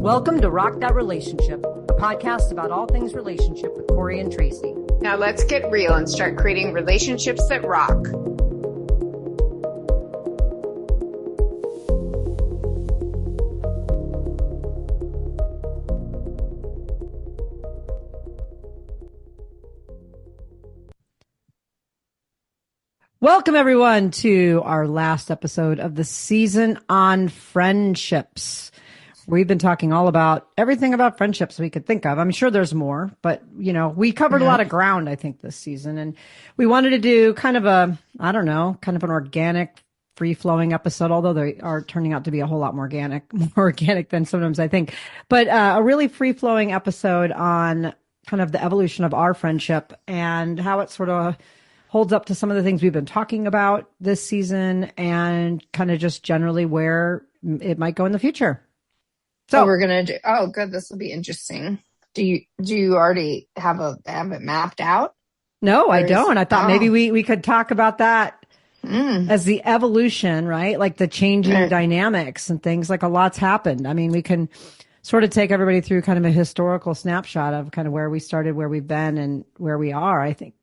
Welcome to Rock That Relationship, a podcast about all things relationship with Corey and Tracy. Now let's get real and start creating relationships that rock. Welcome, everyone, to our last episode of the season on friendships. We've been talking all about everything about friendships we could think of. I'm sure there's more, but, you know, we covered a lot of ground, I think, this season. And we wanted to do kind of an organic, free-flowing episode, although they are turning out to be a whole lot more organic than sometimes I think. But a really free-flowing episode on kind of the evolution of our friendship and how it sort of holds up to some of the things we've been talking about this season and kind of just generally where it might go in the future. So we're going to do, oh, good. This will be interesting. Do you already have it mapped out? No, I don't. I thought maybe we could talk about that as the evolution, right? Like the changing dynamics and things, like a lot's happened. I mean, we can sort of take everybody through kind of a historical snapshot of kind of where we started, where we've been and where we are, I think.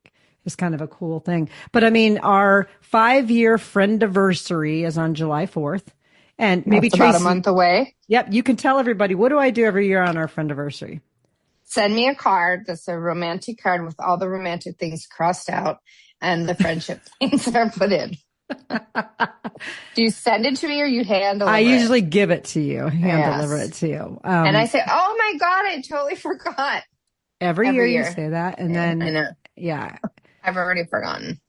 Is kind of a cool thing. But I mean, our 5-year Friendaversary is on July 4th. And maybe that's Tracy, about a month away. Yep. You can tell everybody, what do I do every year on our Friendaversary? Send me a card that's a romantic card with all the romantic things crossed out and the friendship things are put in. Do you send it to me or you hand deliver it? I usually give it to you, deliver it to you. And I say, oh my God, I totally forgot. Every year you say that. And then, I know. Yeah. I've already forgotten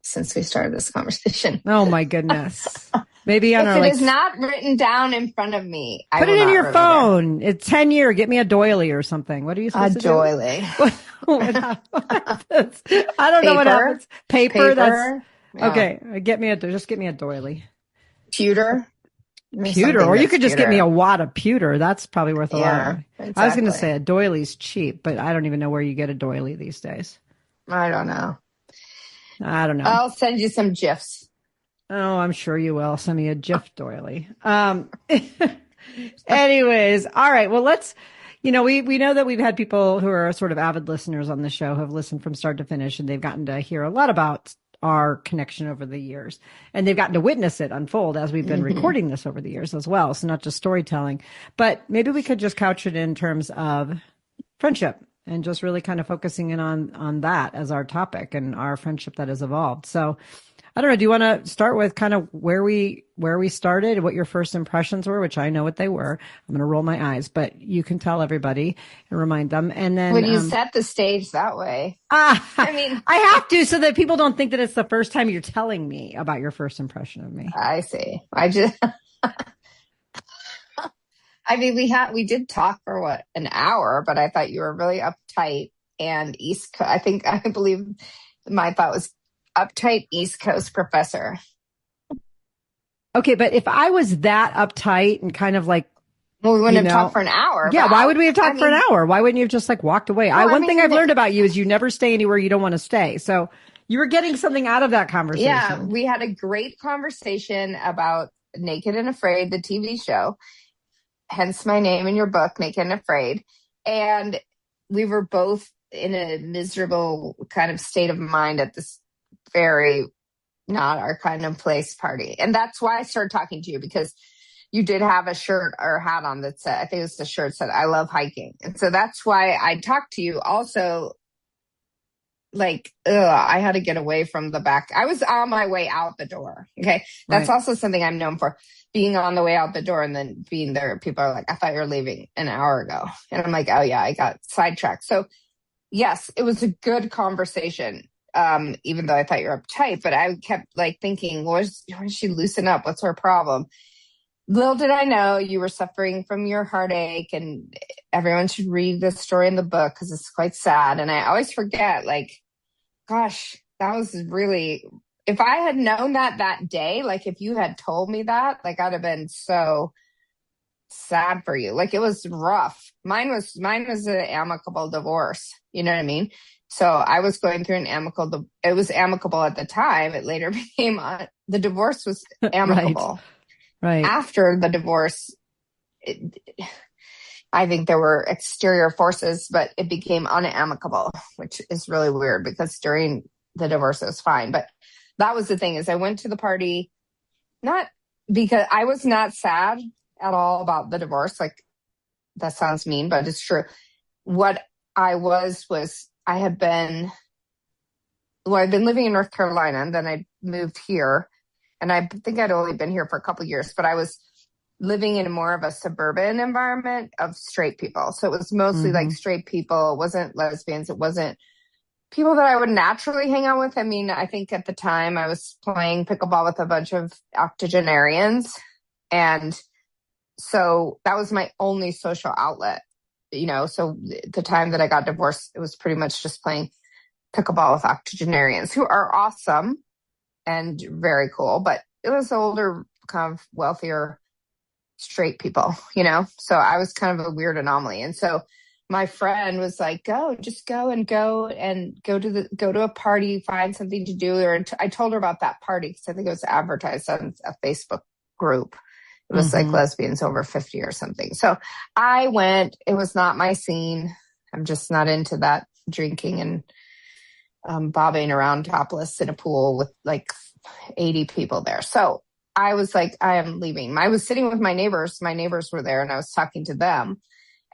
since we started this conversation. Oh my goodness. Maybe on if it is not written down in front of me, put it in your phone. It's 10-year. Get me a doily or something. What are you supposed to do? A doily. I don't know what happens. Paper. That's okay. Just get me a doily. Pewter. Or you could just get me a wad of pewter. That's probably worth a lot. Exactly. I was going to say a doily's cheap, but I don't even know where you get a doily these days. I don't know. I'll send you some GIFs. Oh, I'm sure you will. Send me a GIF doily. Anyways, all right. Well, we know that we've had people who are sort of avid listeners on the show who have listened from start to finish, and they've gotten to hear a lot about our connection over the years, and they've gotten to witness it unfold as we've been recording this over the years as well. So not just storytelling, but maybe we could just couch it in terms of friendship. And just really kind of focusing in on that as our topic and our friendship that has evolved. So I don't know. Do you want to start with kind of where we started, what your first impressions were, which I know what they were. I'm going to roll my eyes, but you can tell everybody and remind them. And then when you set the stage that way, I mean, I have to, so that people don't think that it's the first time you're telling me about your first impression of me. I see. I mean, we did talk for an hour, but I thought you were really uptight and I believe my thought was uptight East Coast professor. Okay. But if I was that uptight and kind of like, well, we wouldn't have talked for an hour. Yeah. Why would we have talked for an hour? Why wouldn't you have just like walked away? One thing I've learned about you is you never stay anywhere you don't want to stay. So you were getting something out of that conversation. Yeah. We had a great conversation about Naked and Afraid, the TV show. Hence my name in your book, Naked and Afraid. And we were both in a miserable kind of state of mind at this very not our kind of place party. And that's why I started talking to you, because you did have a shirt or hat on that said, I think it was the shirt said, I love hiking. And so that's why I talked to you. Also, like, I had to get away from the back. I was on my way out the door. Okay. That's also something I'm known for. Being on the way out the door and then being there, people are like, I thought you were leaving an hour ago. And I'm like, oh yeah, I got sidetracked. So yes, it was a good conversation. Even though I thought you were uptight, but I kept like thinking, why does she loosen up? What's her problem? Little did I know you were suffering from your heartache, and everyone should read this story in the book because it's quite sad. And I always forget, like, gosh, that was really, if I had known that day, like if you had told me that, like I'd have been so sad for you. Like it was rough. Mine was an amicable divorce. You know what I mean? So I was going through it was amicable at the time. It later became, the divorce was amicable. Right. After the divorce, I think there were exterior forces, but it became unamicable, which is really weird because during the divorce it was fine. But that was the thing is I went to the party, not because I was not sad at all about the divorce. Like that sounds mean, but it's true. What I was I had been, well, I'd been living in North Carolina and then I moved here and I think I'd only been here for a couple of years, but I was living in more of a suburban environment of straight people. So it was mostly like straight people. It wasn't lesbians. It wasn't people that I would naturally hang out with. I mean, I think at the time I was playing pickleball with a bunch of octogenarians. And so that was my only social outlet, you know. So the time that I got divorced, it was pretty much just playing pickleball with octogenarians who are awesome and very cool. But it was older, kind of wealthier, straight people, you know? So I was kind of a weird anomaly. And so my friend was like, just go to a party, find something to do. I told her about that party because I think it was advertised on a Facebook group. It was like lesbians over 50 or something. So I went. It was not my scene. I'm just not into that drinking and bobbing around topless in a pool with like 80 people there. So I was like, I am leaving. I was sitting with my neighbors. My neighbors were there and I was talking to them.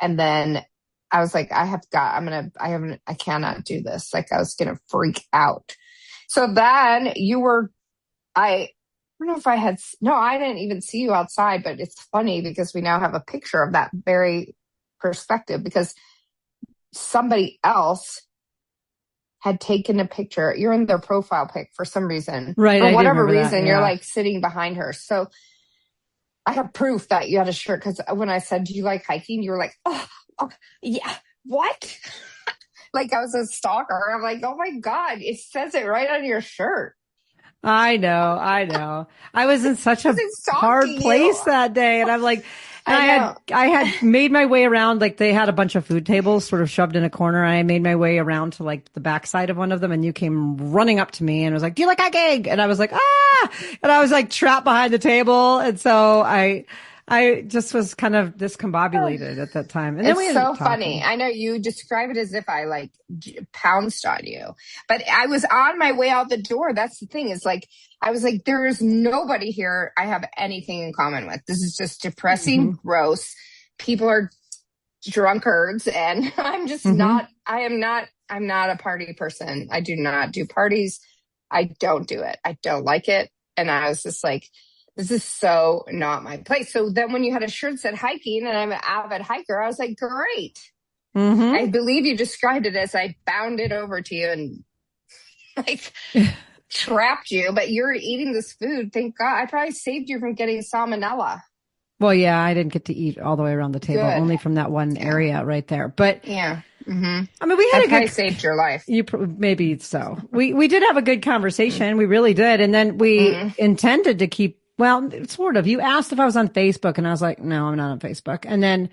And then I was like, I cannot do this. Like I was going to freak out. So then I don't know if I didn't even see you outside, but it's funny because we now have a picture of that very perspective because somebody else had taken a picture. You're in their profile pic for some reason. Right. For whatever reason, that, yeah. You're like sitting behind her. So I have proof that you had a shirt because when I said, do you like hiking? You were like, oh yeah. What? Like I was a stalker. I'm like, oh my God, it says it right on your shirt. I know. I was in such a hard place that day. And I'm like, and I had made my way around, like they had a bunch of food tables sort of shoved in a corner. And I made my way around to like the backside of one of them. And you came running up to me and was like, do you like hiking? And I was like, ah, and I was like trapped behind the table. And so I just was kind of discombobulated at that time. And then it's so funny. I know you describe it as if I like pounced on you, but I was on my way out the door. That's the thing is like, I was like, there is nobody here I have anything in common with. This is just depressing, gross. People are drunkards and I'm just I'm not a party person. I do not do parties. I don't do it. I don't like it. And I was just like, this is so not my place. So then when you had a shirt that said hiking and I'm an avid hiker, I was like, great. I believe you described it as I bounded over to you and like trapped you, but you're eating this food. Thank God. I probably saved you from getting salmonella. Well, yeah, I didn't get to eat all the way around the table, only from that one area right there. But yeah. I mean, we had I saved your life. Maybe so. We did have a good conversation. We really did. And then we intended to keep, well, sort of. You asked if I was on Facebook and I was like, no, I'm not on Facebook. And then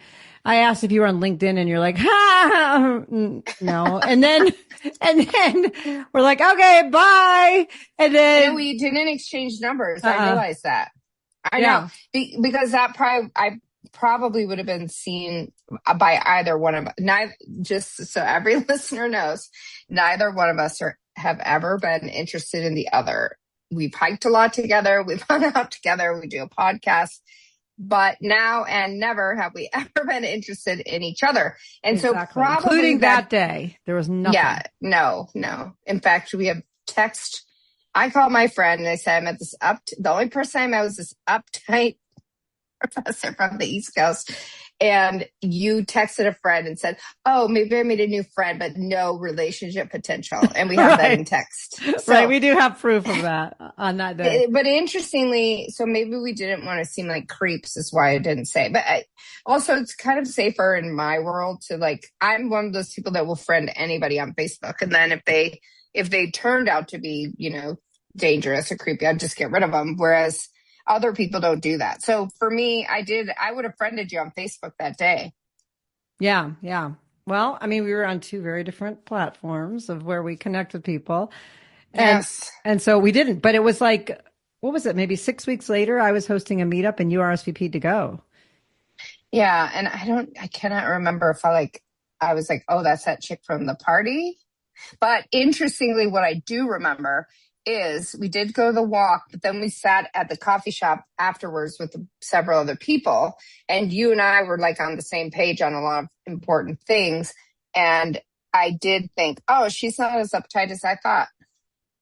I asked if you were on LinkedIn and you're like, no. And then we're like, okay, bye. And then we didn't exchange numbers. I realized that. I know because I probably would have been seen by either one of us. Just so every listener knows, neither one of us have ever been interested in the other. We've hiked a lot together. We've hung out together. We do a podcast, but now and never have we ever been interested in each other. And so probably including that day, there was nothing. Yeah, no. In fact, we have text. I called my friend and I said, I'm at this the only person I met was this uptight professor from the East Coast. And you texted a friend and said, oh, maybe I made a new friend, but no relationship potential. And we have that in text. So, right. We do have proof of that on that day. But interestingly, so maybe we didn't want to seem like creeps is why I didn't say. But also it's kind of safer in my world to like, I'm one of those people that will friend anybody on Facebook. And then if they turned out to be, dangerous or creepy, I'd just get rid of them. Whereas other people don't do that. So for me, I would have friended you on Facebook that day. Yeah. Yeah. Well, I mean, we were on two very different platforms of where we connect with people. And so we didn't, but it was like, what was it? Maybe 6 weeks later, I was hosting a meetup and you RSVP'd to go. Yeah. And I cannot remember if I was like, oh, that's that chick from the party. But interestingly, what I do remember is we did go the walk, but then we sat at the coffee shop afterwards with several other people. And you and I were like on the same page on a lot of important things. And I did think, oh, she's not as uptight as I thought.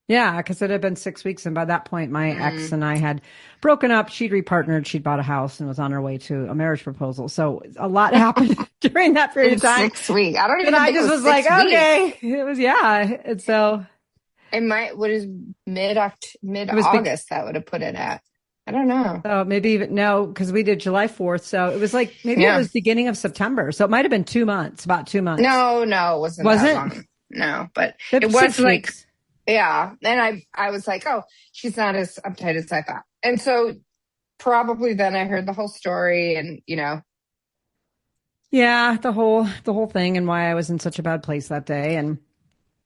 Yeah, because it had been 6 weeks, and by that point, my ex Mm, and I had broken up. She'd repartnered, she'd bought a house, and was on her way to a marriage proposal. So a lot happened during that period in of time. 6 weeks. I don't And even I think it just was was like, 6 weeks. okay, it was yeah. And so What is mid it was big. August that would have put it at? I don't know. So maybe even no, because we did July 4th. So it was like maybe it Yeah. was beginning of September. So it might have been 2 months, about 2 months. No, no, it wasn't Was that it? long. No, but it Maybe was six like, weeks. yeah. And I was like, oh, she's not as uptight as I thought. And so probably then I heard the whole story and, Yeah, the whole thing and why I was in such a bad place that day. And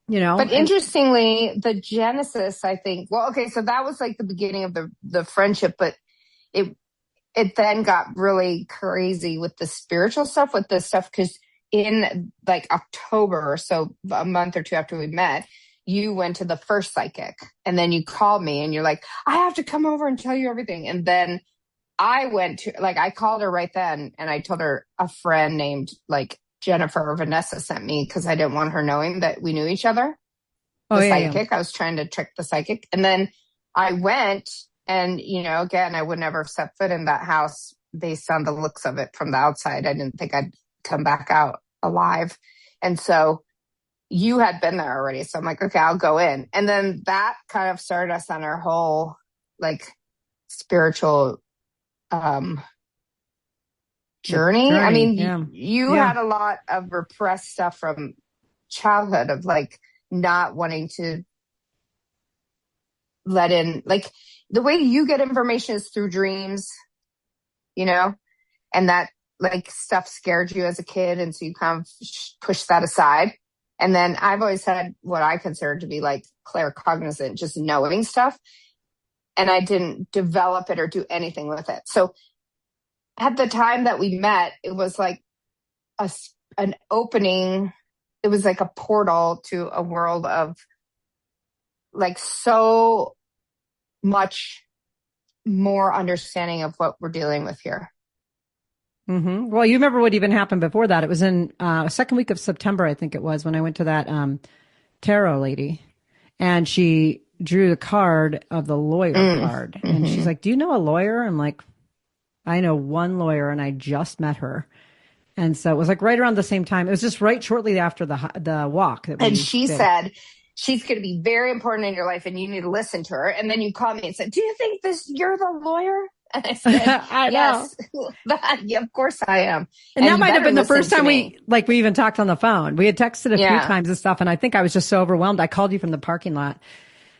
but and interestingly, the genesis, I think, well, okay, so that was like the beginning of the friendship, but it, it then got really crazy with the spiritual stuff, with this stuff, because in like October, so a month or two after we met, you went to the first psychic and then you called me and you're like, I have to come over and tell you everything. And then I called her right then and I told her a friend named like Jennifer or Vanessa sent me because I didn't want her knowing that we knew each other. oh The yeah, yeah. psychic, I was trying to trick the psychic. And then I went and, again, I would never have set foot in that house based on the looks of it from the outside. I didn't think I'd come back out alive. And so you had been there already. So I'm like, okay, I'll go in. And then that kind of started us on our whole like spiritual um journey. I Journey. mean, Yeah. you Yeah. had a lot of repressed stuff from childhood of like not wanting to let in, like the way you get information is through dreams, you know, and that like stuff scared you as a kid. And so you kind of push that aside. And then I've always had what I consider to be like claircognizant, just knowing stuff. And I didn't develop it or do anything with it. So at the time that we met, it was like an opening. It was like a portal to a world of like so much more understanding of what we're dealing with here. Well, you remember what even happened before that? It was in second week of September, I think it was, when I went to that tarot lady, and she drew the card of the lawyer card, and she's like, "Do you know a lawyer?" I'm like, "I know one lawyer, and I just met her." And so it was like right around the same time. It was just right shortly after the walk that And we she did. said, she's going to be very important in your life and you need to listen to her. And then you called me and said, do you think you're the lawyer? And I said, I know. yes, yeah, of course I am. And that You might have better been the listen first to time me. we even talked on the phone. We had texted a few Yeah. times and stuff. And I think I was just so overwhelmed. I called you from the parking lot.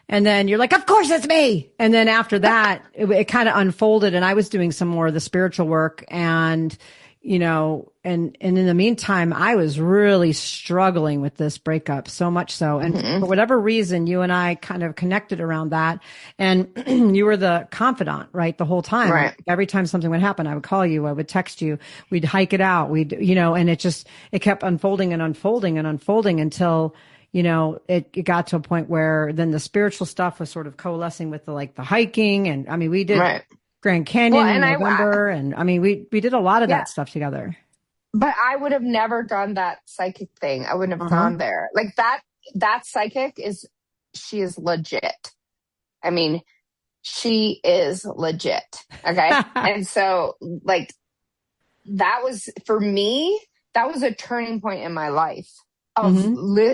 And then you're like, of course it's me. And then after that, it kind of unfolded and I was doing some more of the spiritual work and, and in the meantime, I was really struggling with this breakup so much so. And for whatever reason, you and I kind of connected around that and you were the confidant, right? The whole time. Right. Every time something would happen, I would call you, I would text you, we'd hike it out. And it kept unfolding and unfolding and unfolding until it got to a point where then the spiritual stuff was sort of coalescing with the hiking. And I mean, we did Right. Grand Canyon Well, in and November. And I mean, we did a lot of yeah, that stuff together. but I would have never done that psychic thing. I wouldn't have Uh-huh. gone there. Like that psychic she is legit. I mean, she is legit. Okay. And so like, that was for me, that was a turning point in my life of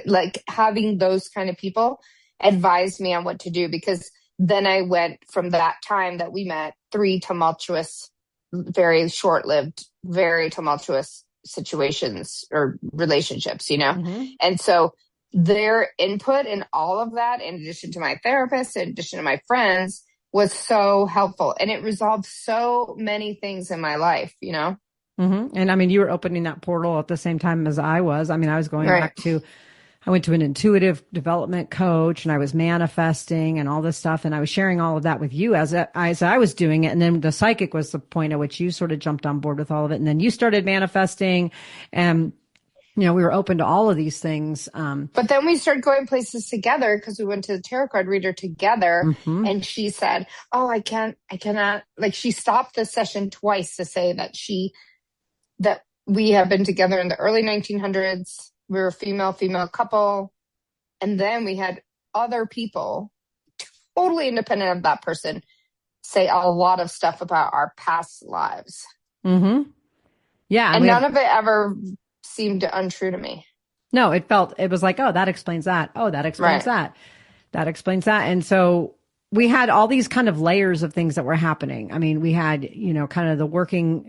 like having those kind of people advise me on what to do. Because then I went from that time that we met, 3 tumultuous, very short-lived, very tumultuous situations or relationships, And so their input in all of that, in addition to my therapist, in addition to my friends, was so helpful. And it resolved so many things in my life, And I mean, you were opening that portal at the same time as I was. I mean, I was going Right. back to I went to an intuitive development coach and I was manifesting and all this stuff. And I was sharing all of that with you as I was doing it. And then the psychic was the point at which you sort of jumped on board with all of it. And then you started manifesting and, you know, we were open to all of these things. But then we started going places together because we went to the tarot card reader together. And she said, oh, I cannot, like she stopped the session twice to say that we have been together in the early 1900s. We were a female couple. And then we had other people totally independent of that person say a lot of stuff about our past lives. Yeah. And none of it ever seemed untrue to me. No, it was like, oh, that explains that. Oh, that explains that. That explains that. And so we had all these kind of layers of things that were happening. I mean, we had, you know, kind of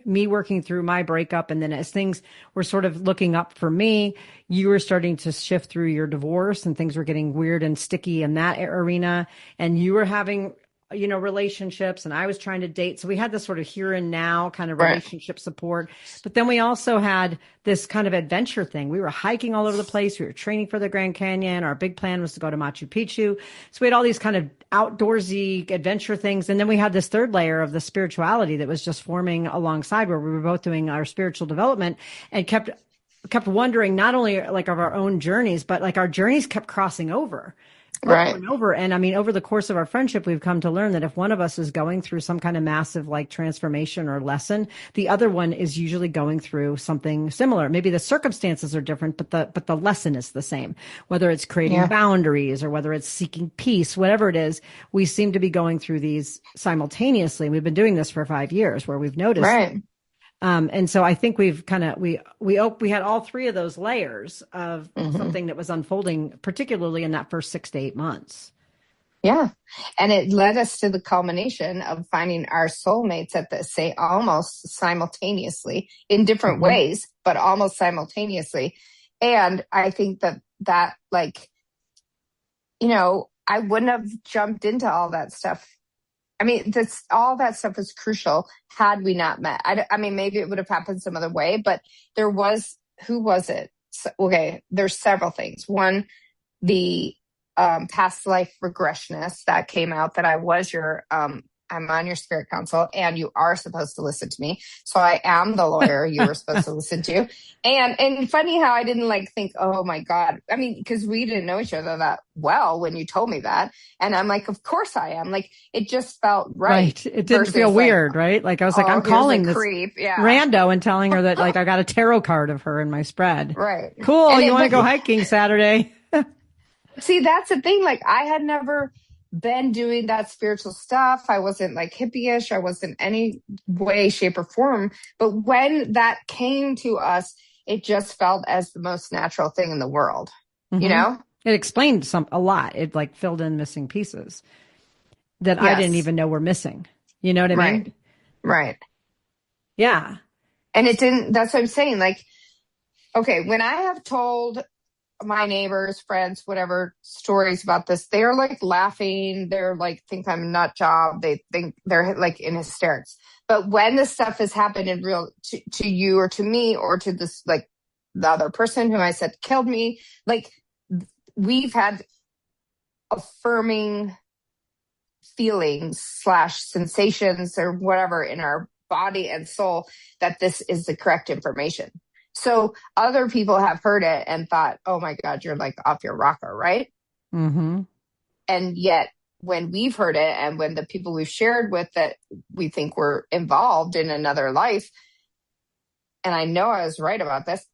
me working through my breakup. And then as things were sort of looking up for me, you were starting to shift through your divorce and things were getting weird and sticky in that arena. And you were having, you know, relationships and I was trying to date. So we had this sort of here and now kind of relationship support. But then we also had this kind of adventure thing. We were hiking all over the place. We were training for the Grand Canyon. Our big plan was to go to Machu Picchu. So we had all these kind of outdoorsy adventure things. And then we had this third layer of the spirituality that was just forming alongside where we were both doing our spiritual development and kept wondering not only like of our own journeys, but like our journeys kept crossing over. Over and over. And I mean, over the course of our friendship, we've come to learn that if one of us is going through some kind of massive like transformation or lesson, the other one is usually going through something similar. Maybe the circumstances are different, but the lesson is the same. Whether it's creating boundaries or whether it's seeking peace, whatever it is, we seem to be going through these simultaneously. We've been doing this for 5 years where we've noticed. And so I think we've kind of, we had all three of those layers of something that was unfolding, particularly in that first 6 to 8 months. Yeah. And it led us to the culmination of finding our soulmates at the same, almost simultaneously in different ways, but almost simultaneously. And I think that like, you know, I wouldn't have jumped into all that stuff. I mean, all that stuff is crucial had we not met. I mean, maybe it would have happened some other way, but who was it? So, okay, there's several things. One, the past life regressionist that came out that I was I'm on your spirit council and you are supposed to listen to me. So I am the lawyer you were supposed to listen to. And funny how I didn't like think, oh my God. I mean, because we didn't know each other that well when you told me that. And I'm like, of course I am. Like, it just felt right. It didn't feel weird, right? Like I was like, I'm calling this creep. rando and telling her that like I got a tarot card of her in my spread. Right. Cool. And you want to go hiking Saturday? See, that's the thing. Like I had never been doing that spiritual stuff. I wasn't like hippie-ish. I wasn't any way, shape, or form. But when that came to us, it just felt as the most natural thing in the world. You know? It explained a lot. It like filled in missing pieces that I didn't even know were missing. You know what I mean? Right. Yeah. And it didn't, that's what I'm saying. Like, okay, when I have told my neighbors, friends, whatever, stories about this, they're like laughing. They're like, think I'm a nut job. They think they're like in hysterics. But when this stuff has happened in real to you or to me or to this, like the other person who I said killed me, like we've had affirming feelings / sensations or whatever in our body and soul that this is the correct information. So other people have heard it and thought, oh my God, you're like off your rocker, right? And yet when we've heard it and when the people we've shared with that we think were involved in another life, and I know I was right about this,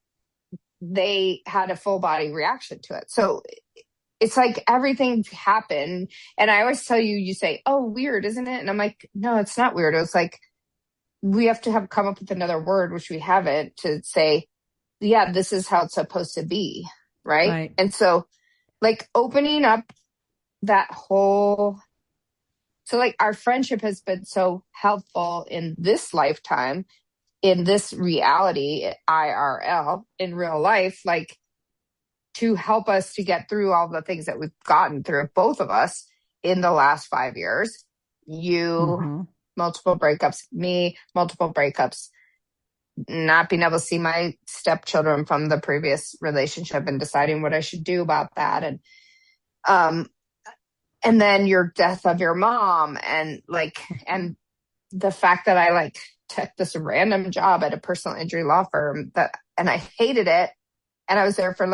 they had a full body reaction to it. So it's like everything happened. And I always tell you, you say, oh, weird, isn't it? And I'm like, no, it's not weird. It was like, we have to have come up with another word, which we haven't, to say, yeah, this is how it's supposed to be. Right. And so like opening up that whole, so like our friendship has been so helpful in this lifetime, in this reality, IRL, in real life, like to help us to get through all the things that we've gotten through, both of us in the last 5 years. You, multiple breakups, me, multiple breakups. not being able to see my stepchildren from the previous relationship and deciding what I should do about that. And then your death of your mom and the fact that I took this random job at a personal injury law firm and I hated it. And I was there for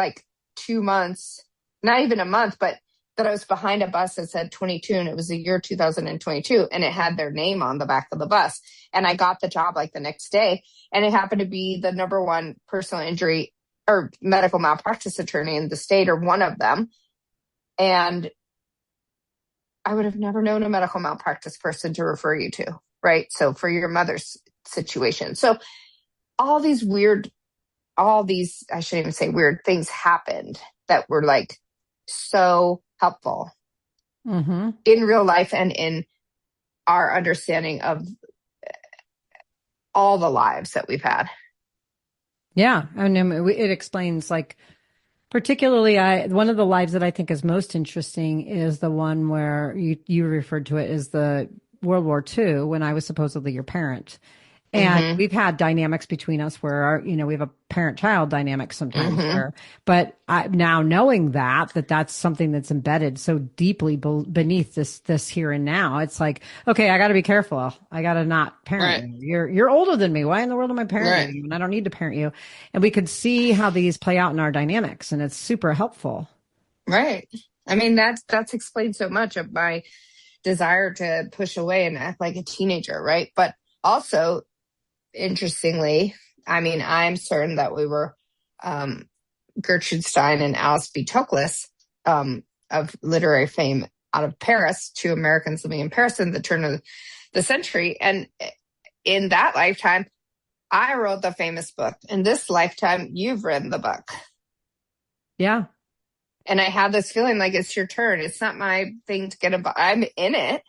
2 months, not even a month, but that I was behind a bus that said 22 and it was the year 2022 and it had their name on the back of the bus. And I got the job the next day and it happened to be the number one personal injury or medical malpractice attorney in the state or one of them. And I would have never known a medical malpractice person to refer you to, right? So for your mother's situation. So all these, I shouldn't even say weird things happened that were so helpful in real life and in our understanding of all the lives that we've had. Yeah. And it explains particularly one of the lives that I think is most interesting is the one where you referred to it as the World War II when I was supposedly your parent. And we've had dynamics between us where we have a parent-child dynamic sometimes but now knowing that's something that's embedded so deeply beneath this here and now, it's okay, I got to be careful. I got to not parent you. You're older than me. Why in the world am I parenting you? And I don't need to parent you. And we could see how these play out in our dynamics, and it's super helpful. Right. I mean, that's explained so much of my desire to push away and act like a teenager, right? But also, interestingly, I mean, I'm certain that we were Gertrude Stein and Alice B. Toklas of literary fame out of Paris, two Americans living in Paris in the turn of the century. And in that lifetime, I wrote the famous book. In this lifetime, you've written the book. Yeah. And I had this feeling it's your turn. It's not my thing to get involved. I'm in it.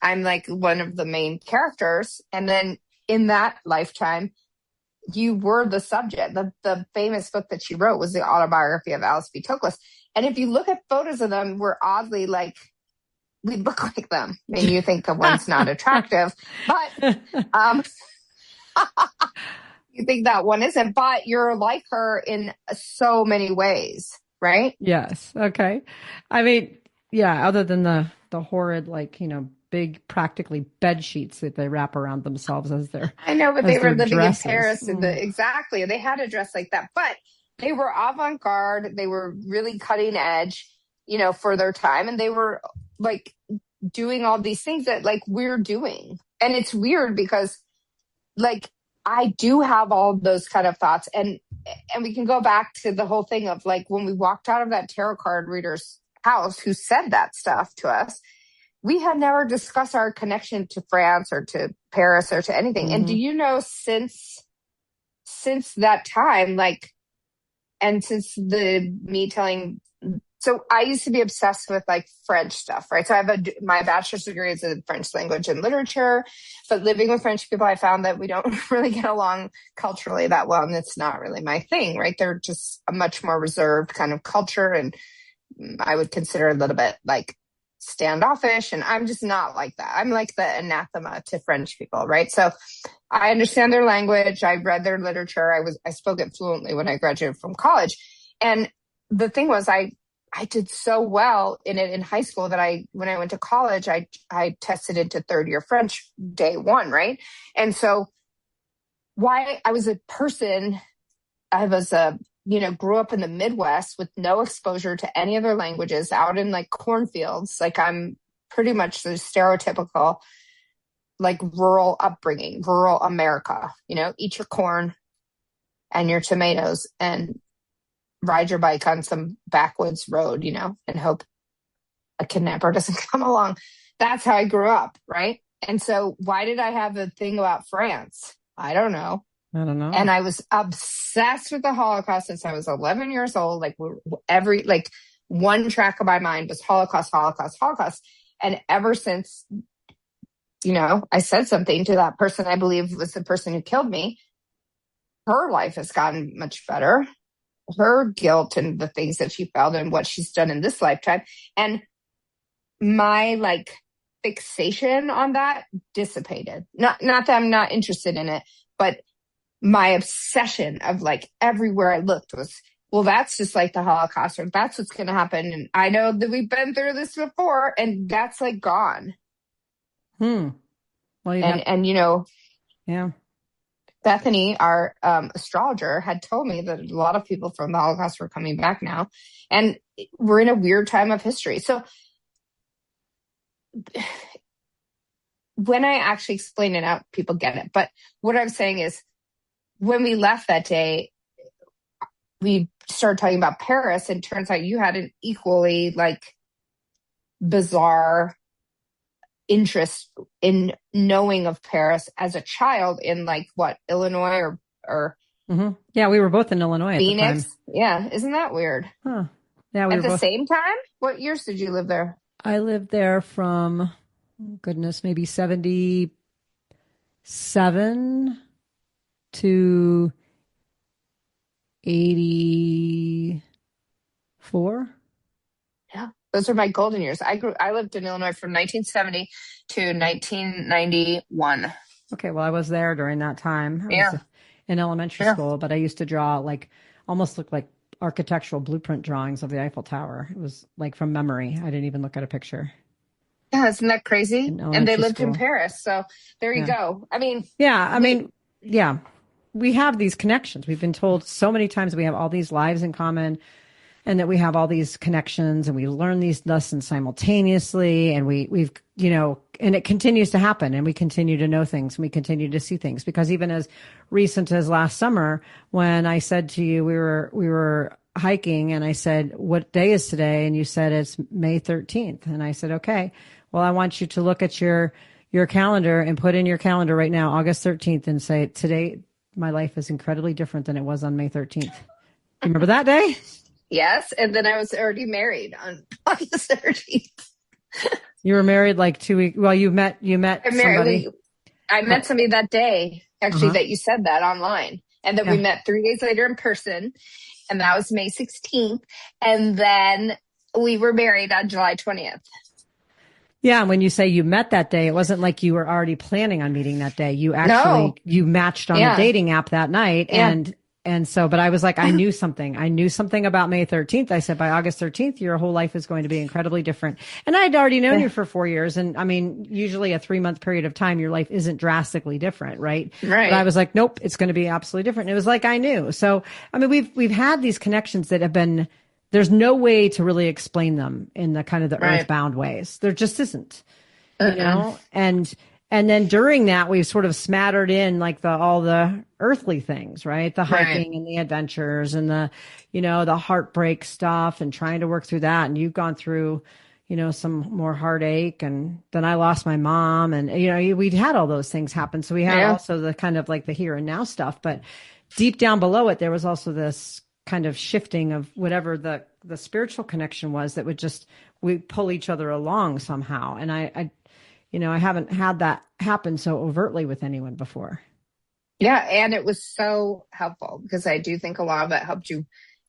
I'm one of the main characters. And then in that lifetime, you were the subject. The famous book that she wrote was the autobiography of Alice B. Toklas. And if you look at photos of them, we're oddly we look like them. And you think the one's not attractive, but you think that one isn't, but you're like her in so many ways, right? Yes. Okay. I mean, yeah, other than the horrid, big, practically bed sheets that they wrap around themselves as their I know, but they were living dresses. in Paris exactly. They had a dress like that, but they were avant-garde. They were really cutting edge, for their time. And they were doing all these things that we're doing. And it's weird because I do have all those kind of thoughts. And we can go back to the whole thing of when we walked out of that tarot card reader's house who said that stuff to us, we had never discussed our connection to France or to Paris or to anything. And do you know, since that time, and since me telling, so I used to be obsessed with French stuff, right? So I have my bachelor's degree is in French language and literature, but living with French people, I found that we don't really get along culturally that well. And it's not really my thing, right? They're just a much more reserved kind of culture. And I would consider a little bit standoffish, and I'm just not like that. I'm the anathema to French people, right? So I understand their language. I read their literature. I spoke it fluently when I graduated from college. And the thing was, I did so well in it in high school that when I went to college, I tested into third year French day one, right? And so why I was a person, I was grew up in the Midwest with no exposure to any other languages out in cornfields. I'm pretty much the stereotypical rural upbringing, rural America, eat your corn and your tomatoes and ride your bike on some backwoods road, and hope a kidnapper doesn't come along. That's how I grew up. Right. And so why did I have a thing about France? I don't know. And I was obsessed with the Holocaust since I was 11 years old. One track of my mind was Holocaust, Holocaust, Holocaust. And ever since, I said something to that person I believe was the person who killed me, her life has gotten much better. Her guilt and the things that she felt and what she's done in this lifetime. And my fixation on that dissipated. Not that I'm not interested in it, but my obsession of like everywhere I looked was, well, that's just like the Holocaust, or that's what's going to happen. And I know that we've been through this before, and that's like gone. Hmm. Well, And yeah. Bethany, our astrologer, had told me that a lot of people from the Holocaust were coming back now, and we're in a weird time of history. So when I actually explain it out, people get it. But what I'm saying is, when we left that day, we started talking about Paris, and turns out you had an equally like bizarre interest in knowing of Paris as a child in like what, Illinois or Mm-hmm. Yeah, we were both in Illinois Phoenix. at the time. Yeah, isn't that weird? Huh. Yeah, we At were the both. same time? What years did you live there? I lived there from, goodness, maybe 77 to 84. Yeah, those are my golden years. I lived in Illinois from 1970 to 1991. Okay, well, I was there during that time. I was Yeah. in elementary Yeah. school, but I used to draw like almost look like architectural blueprint drawings of the Eiffel Tower. It was like from memory. I didn't even look at a picture Yeah, isn't that crazy? in And they elementary lived in school. Paris. So there you Yeah. go. I mean, Yeah, I we, mean, yeah, we have these connections. We've been told so many times we have all these lives in common and that we have all these connections and we learn these lessons simultaneously and we've, and it continues to happen and we continue to know things and we continue to see things because even as recent as last summer, when I said to you, we were hiking and I said, what day is today? And you said it's May 13th. And I said, okay, well, I want you to look at your calendar and put in your calendar right now, August 13th, and say today, my life is incredibly different than it was on May 13th. You remember that day? yes. And then I was already married on August 13th. You were married like 2 weeks. Well, you met somebody. I met somebody that day, actually, Uh-huh. that you said that online. And then we Yeah. met 3 days later in person. And that was May 16th. And then we were married on July 20th. Yeah. And when you say you met that day, it wasn't like you were already planning on meeting that day. You actually, No. you matched on Yeah. the dating app that night. Yeah. And so, but I was like, I knew something. I knew something about May 13th. I said, by August 13th, your whole life is going to be incredibly different. And I had already known you for 4 years. And I mean, usually a 3-month period of time, your life isn't drastically different, right? Right. But I was like, nope, it's going to be absolutely different. And it was like, I knew. So, I mean, we've had these connections that have been, there's no way to really explain them in the kind of the Right. earthbound ways. There just isn't, and then during that, we've sort of smattered in like all the earthly things, right? The hiking and the adventures and the heartbreak stuff and trying to work through that. And you've gone through, some more heartache. And then I lost my mom and, we'd had all those things happen. So we had also the kind of like the here and now stuff, but deep down below it, there was also this kind of shifting of whatever the spiritual connection was that we pull each other along somehow. And I haven't had that happen so overtly with anyone before. Yeah. And it was so helpful because I do think a lot of it helped you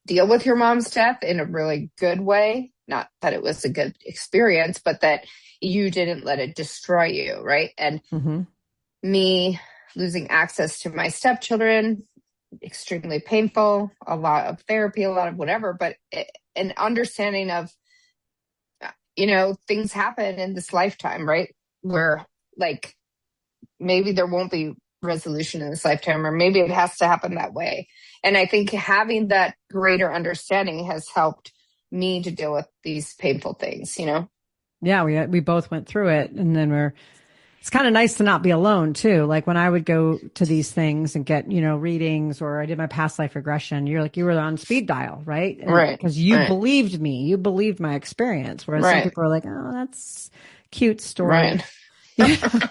deal with your mom's death in a really good way. Not that it was a good experience, but that you didn't let it destroy you. Right. And me losing access to my stepchildren, extremely painful, a lot of therapy, a lot of whatever, but an understanding of, things happen in this lifetime, right? Where like maybe there won't be resolution in this lifetime, or maybe it has to happen that way. And I think having that greater understanding has helped me to deal with these painful things, Yeah, we both went through it, and then it's kind of nice to not be alone too. Like when I would go to these things and get, readings, or I did my past life regression, you were on speed dial, right? Right. Because you believed me, you believed my experience. Whereas some people are like, oh, that's cute story. Right.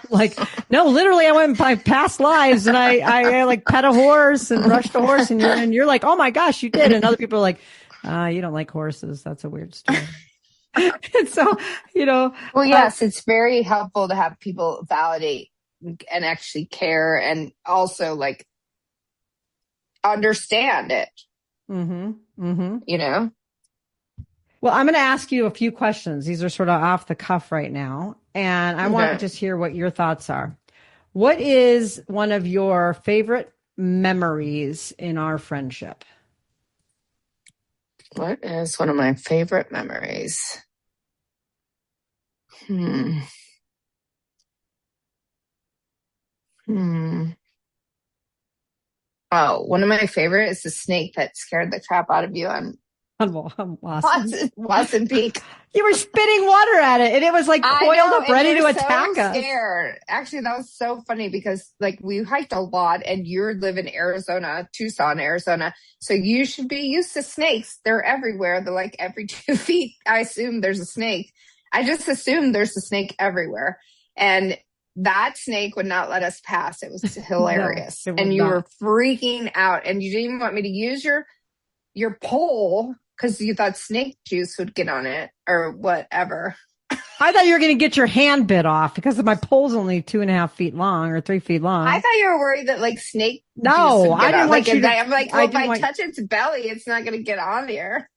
Like, no, literally I went in my past lives and I like pet a horse and brushed a horse and you're like, oh my gosh, you did. And other people are like, you don't like horses. That's a weird story. And so, well, yes, it's very helpful to have people validate and actually care and also like understand it. Well, I'm going to ask you a few questions. These are sort of off the cuff right now. And I want to just hear what your thoughts are. What is one of your favorite memories in our friendship? What is one of my favorite memories? Hmm. Hmm. Oh, one of my favorite is the snake that scared the crap out of you on Watson Peak. You were spitting water at it, and it was like coiled up, ready to attack us. Scared. Actually, that was so funny because like we hiked a lot, and you live in Arizona, Tucson, Arizona, so you should be used to snakes. They're everywhere. They're like every 2 feet. I assume there's a snake. I just assumed there's a snake everywhere, and that snake would not let us pass. It was hilarious, no, and you were freaking out, and you didn't even want me to use your pole because you thought snake juice would get on it or whatever. I thought you were going to get your hand bit off because my pole's only 2.5 feet long or 3 feet long. I thought you were worried that like snake. No, I didn't want you to. I'm like, well, if I touch its belly, it's not going to get on here.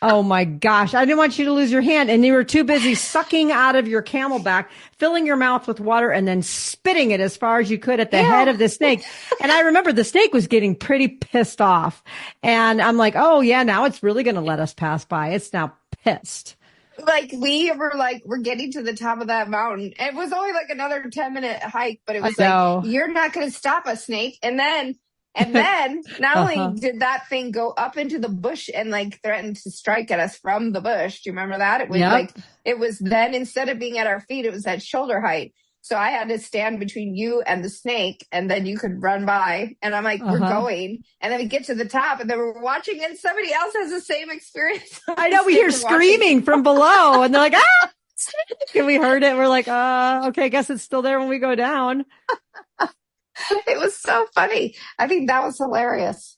Oh my gosh. I didn't want you to lose your hand. And you were too busy sucking out of your camelback, filling your mouth with water, and then spitting it as far as you could at the head of the snake. And I remember the snake was getting pretty pissed off. And I'm like, oh yeah, now it's really going to let us pass by. It's now pissed. Like we're getting to the top of that mountain. It was only like another 10-minute hike, but it was like, you're not going to stop us, snake. And then not only did that thing go up into the bush and like threaten to strike at us from the bush. Do you remember that? It was like, it was then instead of being at our feet, it was at shoulder height. So I had to stand between you and the snake, and then you could run by. And I'm like, we're going. And then we get to the top, and then we're watching, and somebody else has the same experience. I know, we hear screaming from below, and they're like, ah! And we heard it. We're like, okay, I guess it's still there when we go down. It was so funny. I think that was hilarious.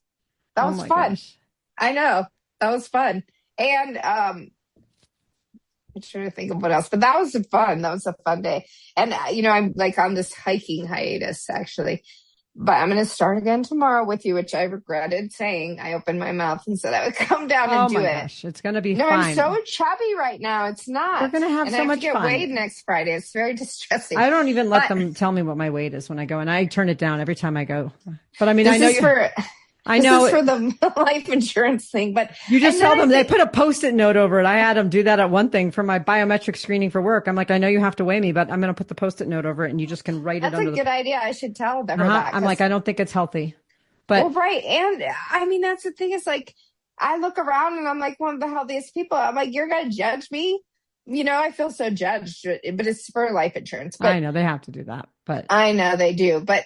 That was fun. Gosh. I know. That was fun. And I'm trying to think of what else, but that was fun. That was a fun day. And, I'm like on this hiking hiatus, actually. But I'm going to start again tomorrow with you, which I regretted saying. I opened my mouth and said I would come down and do it. Gosh, it's going to be fine. I'm so chubby right now. It's not. We're going to have so much fun. I have to get weighed next Friday. It's very distressing. I don't even let them tell me what my weight is when I go, and I turn it down every time I go. But I mean, this is for the life insurance thing, but you just tell them they put a Post-it note over it. I had them do that at one thing for my biometric screening for work. I'm like, I know you have to weigh me, but I'm going to put the Post-it note over it, and you just can write it under. That's a good idea. I should tell them that. I'm like, I don't think it's healthy. But well, right, and I mean that's the thing is like, I look around and I'm like one of the healthiest people. I'm like, you're going to judge me? I feel so judged, but it's for life insurance. But I know they have to do that, but I know they do, but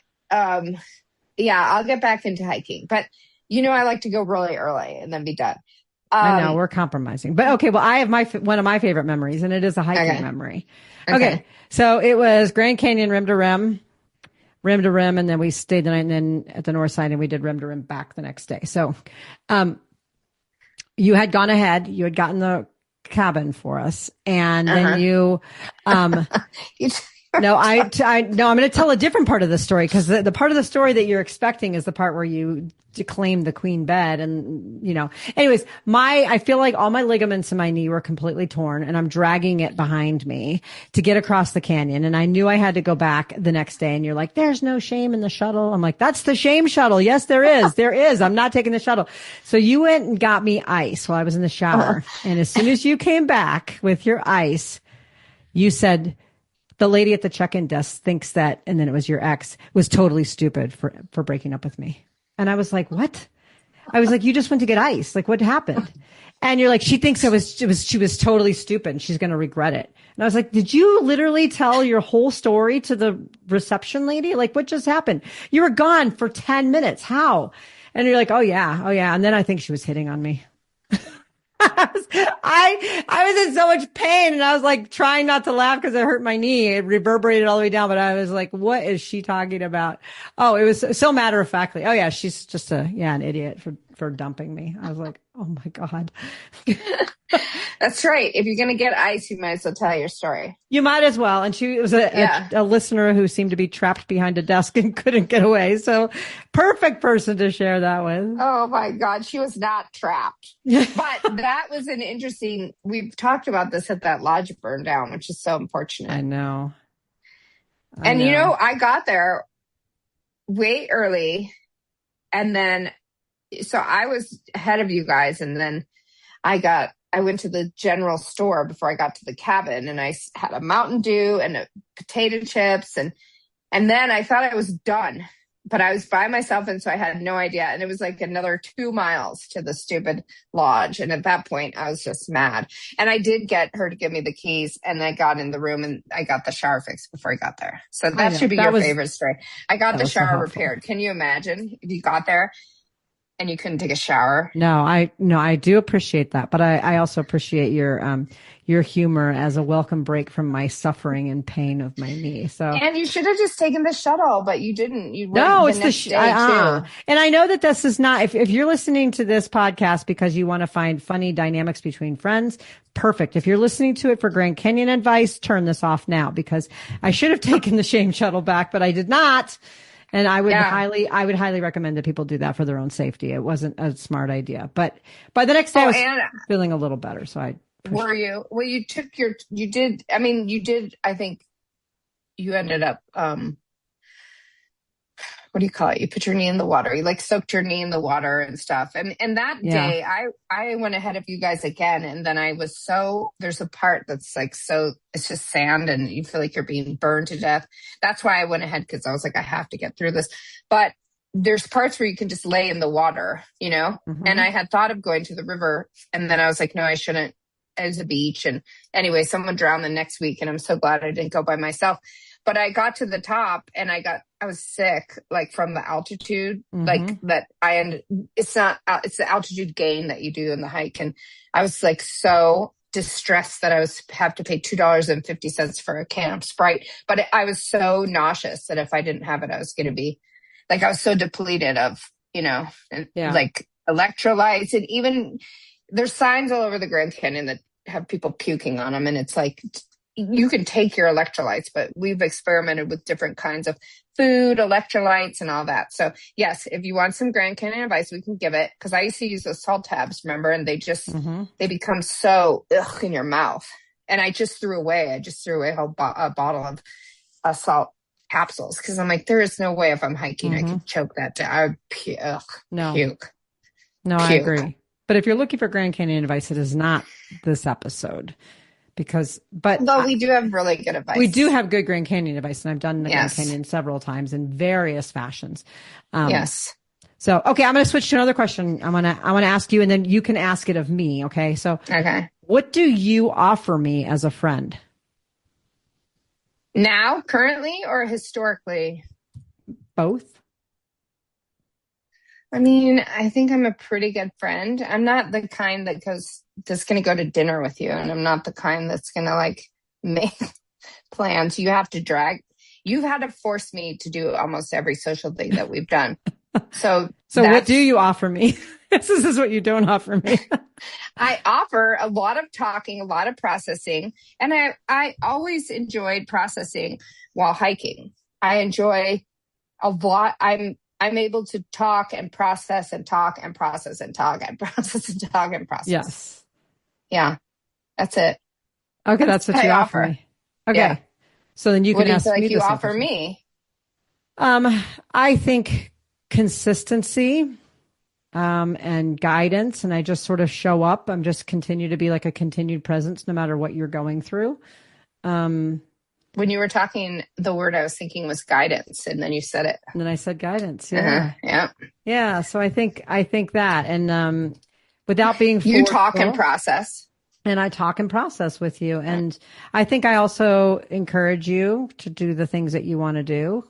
yeah, I'll get back into hiking. But, I like to go really early and then be done. I know we're compromising. But okay, well, I have one of my favorite memories, and it is a hiking memory. Okay. So it was Grand Canyon rim to rim, and then we stayed the night and then at the north side, and we did rim to rim back the next day. So you had gone ahead. You had gotten the cabin for us, and then you No, I'm going to tell a different part of the story, because the part of the story that you're expecting is the part where you claim the queen bed. And, anyways, I feel like all my ligaments in my knee were completely torn, and I'm dragging it behind me to get across the canyon. And I knew I had to go back the next day. And you're like, there's no shame in the shuttle. I'm like, that's the shame shuttle. Yes, there is. There is. I'm not taking the shuttle. So you went and got me ice while I was in the shower. And as soon as you came back with your ice, you said, the lady at the check-in desk thinks that, and then it was your ex, was totally stupid for breaking up with me. And I was like, what? I was like, you just went to get ice. Like, what happened? And you're like, she thinks she was totally stupid, and she's going to regret it. And I was like, did you literally tell your whole story to the reception lady? Like, what just happened? You were gone for 10 minutes. How? And you're like, oh yeah. And then I think she was hitting on me. I was in so much pain, and I was like trying not to laugh because it hurt my knee. It reverberated all the way down, but I was like, what is she talking about? Oh, it was so matter of factly. Oh yeah, she's just an idiot for dumping me. I was like, oh my God. That's right. If you're going to get ice, you might as well tell your story. You might as well. And she was a listener who seemed to be trapped behind a desk and couldn't get away. So perfect person to share that with. Oh my God. She was not trapped. But that was we've talked about this at that lodge burned down, which is so unfortunate. I know. I got there way early. And then, so I was ahead of you guys. And then I went to the general store before I got to the cabin, and I had a Mountain Dew and a potato chips. And then I thought I was done, but I was by myself. And so I had no idea. And it was like another 2 miles to the stupid lodge. And at that point I was just mad. And I did get her to give me the keys, and I got in the room and I got the shower fixed before I got there. So that should be your favorite story. I got the shower repaired. Can you imagine if you got there and you couldn't take a shower? No, I do appreciate that, but I also appreciate your humor as a welcome break from my suffering and pain of my knee. So, and you should have just taken the shuttle, but you didn't. You no, went it's the next day too. And I know that this is not. If you're listening to this podcast because you want to find funny dynamics between friends, perfect. If you're listening to it for Grand Canyon advice, turn this off now, because I should have taken the shame shuttle back, but I did not. And I would highly recommend that people do that for their own safety. It wasn't a smart idea, but by the next day I was feeling a little better. So I, were you, well, you did, I think you ended up, what do you call it? You put your knee in the water. You like soaked your knee in the water and stuff. And that day I went ahead of you guys again. And then I was there's a part that's like, it's just sand and you feel like you're being burned to death. That's why I went ahead, because I was like, I have to get through this. But there's parts where you can just lay in the water, you know? Mm-hmm. And I had thought of going to the river, and then I was like, no, I shouldn't. As a beach. And anyway, someone drowned the next week, and I'm so glad I didn't go by myself. But I got to the top and I was sick, like from the altitude, like that it's the altitude gain that you do in the hike. And I was like so distressed that I have to pay $2.50 for a can of Sprite. But I was so nauseous that if I didn't have it, I was going to be like, I was so depleted of, like electrolytes. And even there's signs all over the Grand Canyon that have people puking on them. And it's like, you can take your electrolytes, but we've experimented with different kinds of food, electrolytes, and all that. So yes, if you want some Grand Canyon advice, we can give it. Cause I used to use those salt tabs, remember? And they just, they become so in your mouth. And I just threw away a whole bottle of salt capsules. Cause I'm like, there is no way if I'm hiking, I could choke that down. I would puke. No, I agree. But if you're looking for Grand Canyon advice, it is not this episode. Although we do have really good advice. We do have good Grand Canyon advice, and I've done the Grand Canyon several times in various fashions. Yes. So, okay, I'm going to switch to another question. I want to ask you, and then you can ask it of me. Okay. So, what do you offer me as a friend? Now, currently, or historically? Both. I mean, I think I'm a pretty good friend. I'm not the kind that's going to go to dinner with you. And I'm not the kind that's going to like make plans. You've had to force me to do almost every social thing that we've done. So what do you offer me? This is what you don't offer me. I offer a lot of talking, a lot of processing. And I always enjoyed processing while hiking. I enjoy a lot. I'm able to talk and process and talk and process and talk and process and talk and process. Yes. Yeah. That's it. Okay. That's what you offer me. Okay. Yeah. So then you can ask me. What do you feel like you offer me? I think consistency, and guidance. And I just sort of show up. I'm just continue to be like a continued presence no matter what you're going through. When you were talking, the word I was thinking was guidance, and then you said it. And then I said guidance. Yeah. Yeah. Yeah. So I think that, and without being forceful, you talk and process. And I talk and process with you. And I think I also encourage you to do the things that you want to do.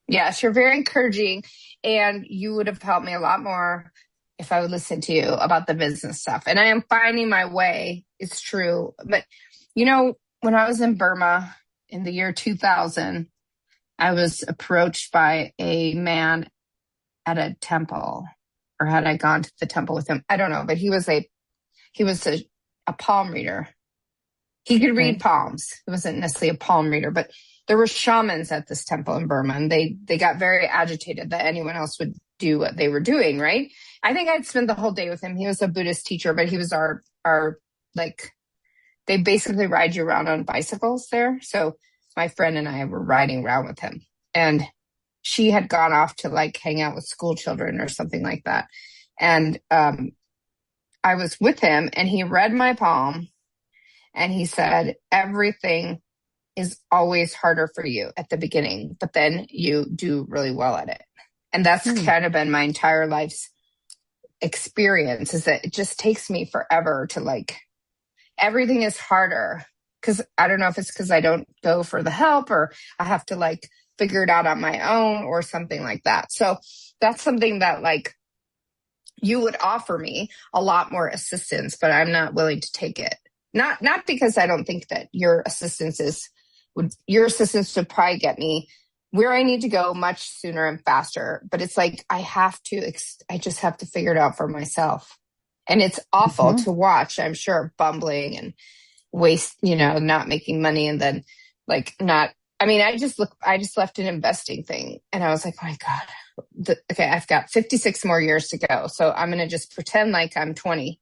Yes, you're very encouraging, and you would have helped me a lot more if I would listen to you about the business stuff. And I am finding my way. It's true. But when I was in Burma in the year 2000, I was approached by a man at a temple, or had I gone to the temple with him? I don't know, but he was a palm reader. He could read palms. He wasn't necessarily a palm reader, but there were shamans at this temple in Burma, and they got very agitated that anyone else would do what they were doing, right? I think I'd spent the whole day with him. He was a Buddhist teacher, but he was our like, they basically ride you around on bicycles there. So my friend and I were riding around with him, and she had gone off to like hang out with school children or something like that. And I was with him and he read my palm and he said, everything is always harder for you at the beginning, but then you do really well at it. And that's kind of been my entire life's experience, is that it just takes me forever to like, everything is harder. Cause I don't know if it's because I don't go for the help or I have to like figure it out on my own or something like that. So that's something that like you would offer me a lot more assistance, but I'm not willing to take it. Not because I don't think that your assistance would probably get me where I need to go much sooner and faster. But it's like, I just have to figure it out for myself. And it's awful to watch, I'm sure, bumbling and waste, not making money. And then like I just left an investing thing and I was like, oh my God, okay, I've got 56 more years to go. So I'm going to just pretend like I'm 20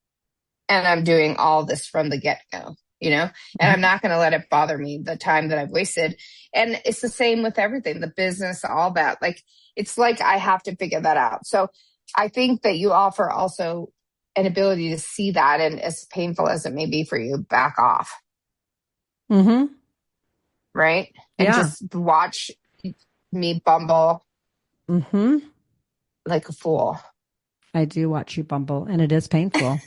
and I'm doing all this from the get-go, and I'm not going to let it bother me, the time that I've wasted. And it's the same with everything, the business, all that. Like, it's like I have to figure that out. So I think that you offer also an ability to see that, and as painful as it may be for you, back off. Mm-hmm. Right? And just watch me bumble like a fool. I do watch you bumble, and it is painful.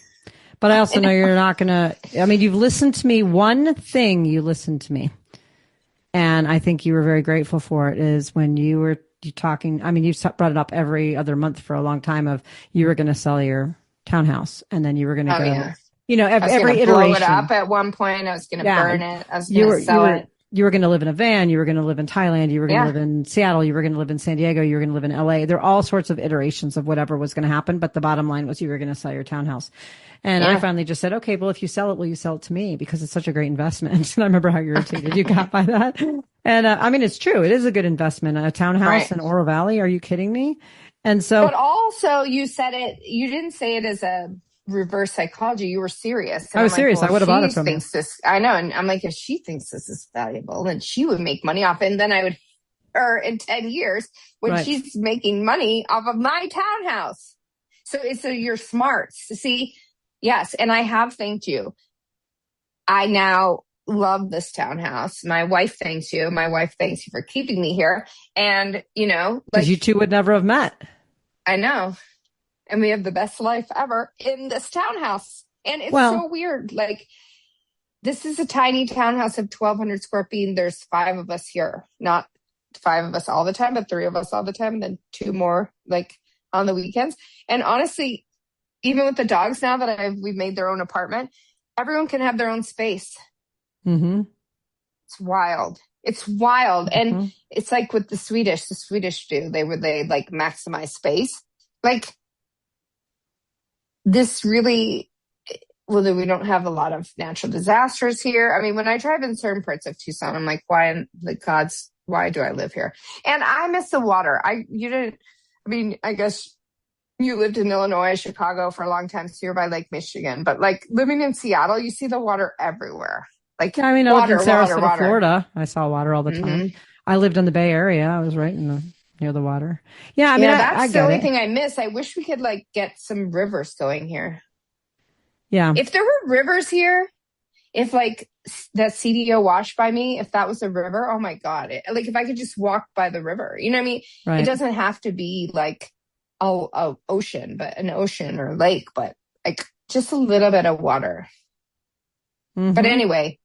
But I also know you're not going to, you've listened to me. One thing you listened to me, and I think you were very grateful for it, is when you were talking, you brought it up every other month for a long time, of you were going to sell your townhouse and then you were going to every iteration. Blow it up at one point. I was going to burn it. I was going to sell it. You were going to live in a van. You were going to live in Thailand. You were going to live in Seattle. You were going to live in San Diego. You were going to live in LA. There are all sorts of iterations of whatever was going to happen. But the bottom line was you were going to sell your townhouse. And I finally just said, okay, well, if you sell it, will you sell it to me? Because it's such a great investment. And I remember how irritated you got by that. And it's true. It is a good investment. A townhouse in Oro Valley. Are you kidding me? And so, but also you said it, you didn't say it as a reverse psychology. You were serious. And I was serious. I would have bought it from you. I know. And I'm like, if she thinks this is valuable, then she would make money off it. And then I would, or in 10 years, when she's making money off of my townhouse. So you're smart. See, yes. And I have thanked you. I now love this townhouse. My wife thanks you. My wife thanks you for keeping me here. And, because you two would never have met. I know. And we have the best life ever in this townhouse. And it's so weird. Like, this is a tiny townhouse of 1,200 square feet. And there's 5 of us here. Not 5 of us all the time, but 3 of us all the time. And then 2 more, like, on the weekends. And honestly, even with the dogs now that we've made their own apartment, everyone can have their own space. Mm-hmm. It's wild. It's wild. And it's like with the Swedish do. They like maximize space. Like, this really, we don't have a lot of natural disasters here. When I drive in certain parts of Tucson, I'm like, why do I live here? And I miss the water. I guess you lived in Illinois, Chicago for a long time, so you're by Lake Michigan. But like living in Seattle, you see the water everywhere. Like, I lived in Sarasota, Florida. I saw water all the time. I lived in the Bay Area. I was right near the water. Yeah, that's the only thing I miss. I wish we could like get some rivers going here. Yeah. If there were rivers here, if like that CDO wash by me, if that was a river, oh my God. Like if I could just walk by the river, Right. It doesn't have to be like a ocean, but an ocean or lake, but like just a little bit of water. But anyway,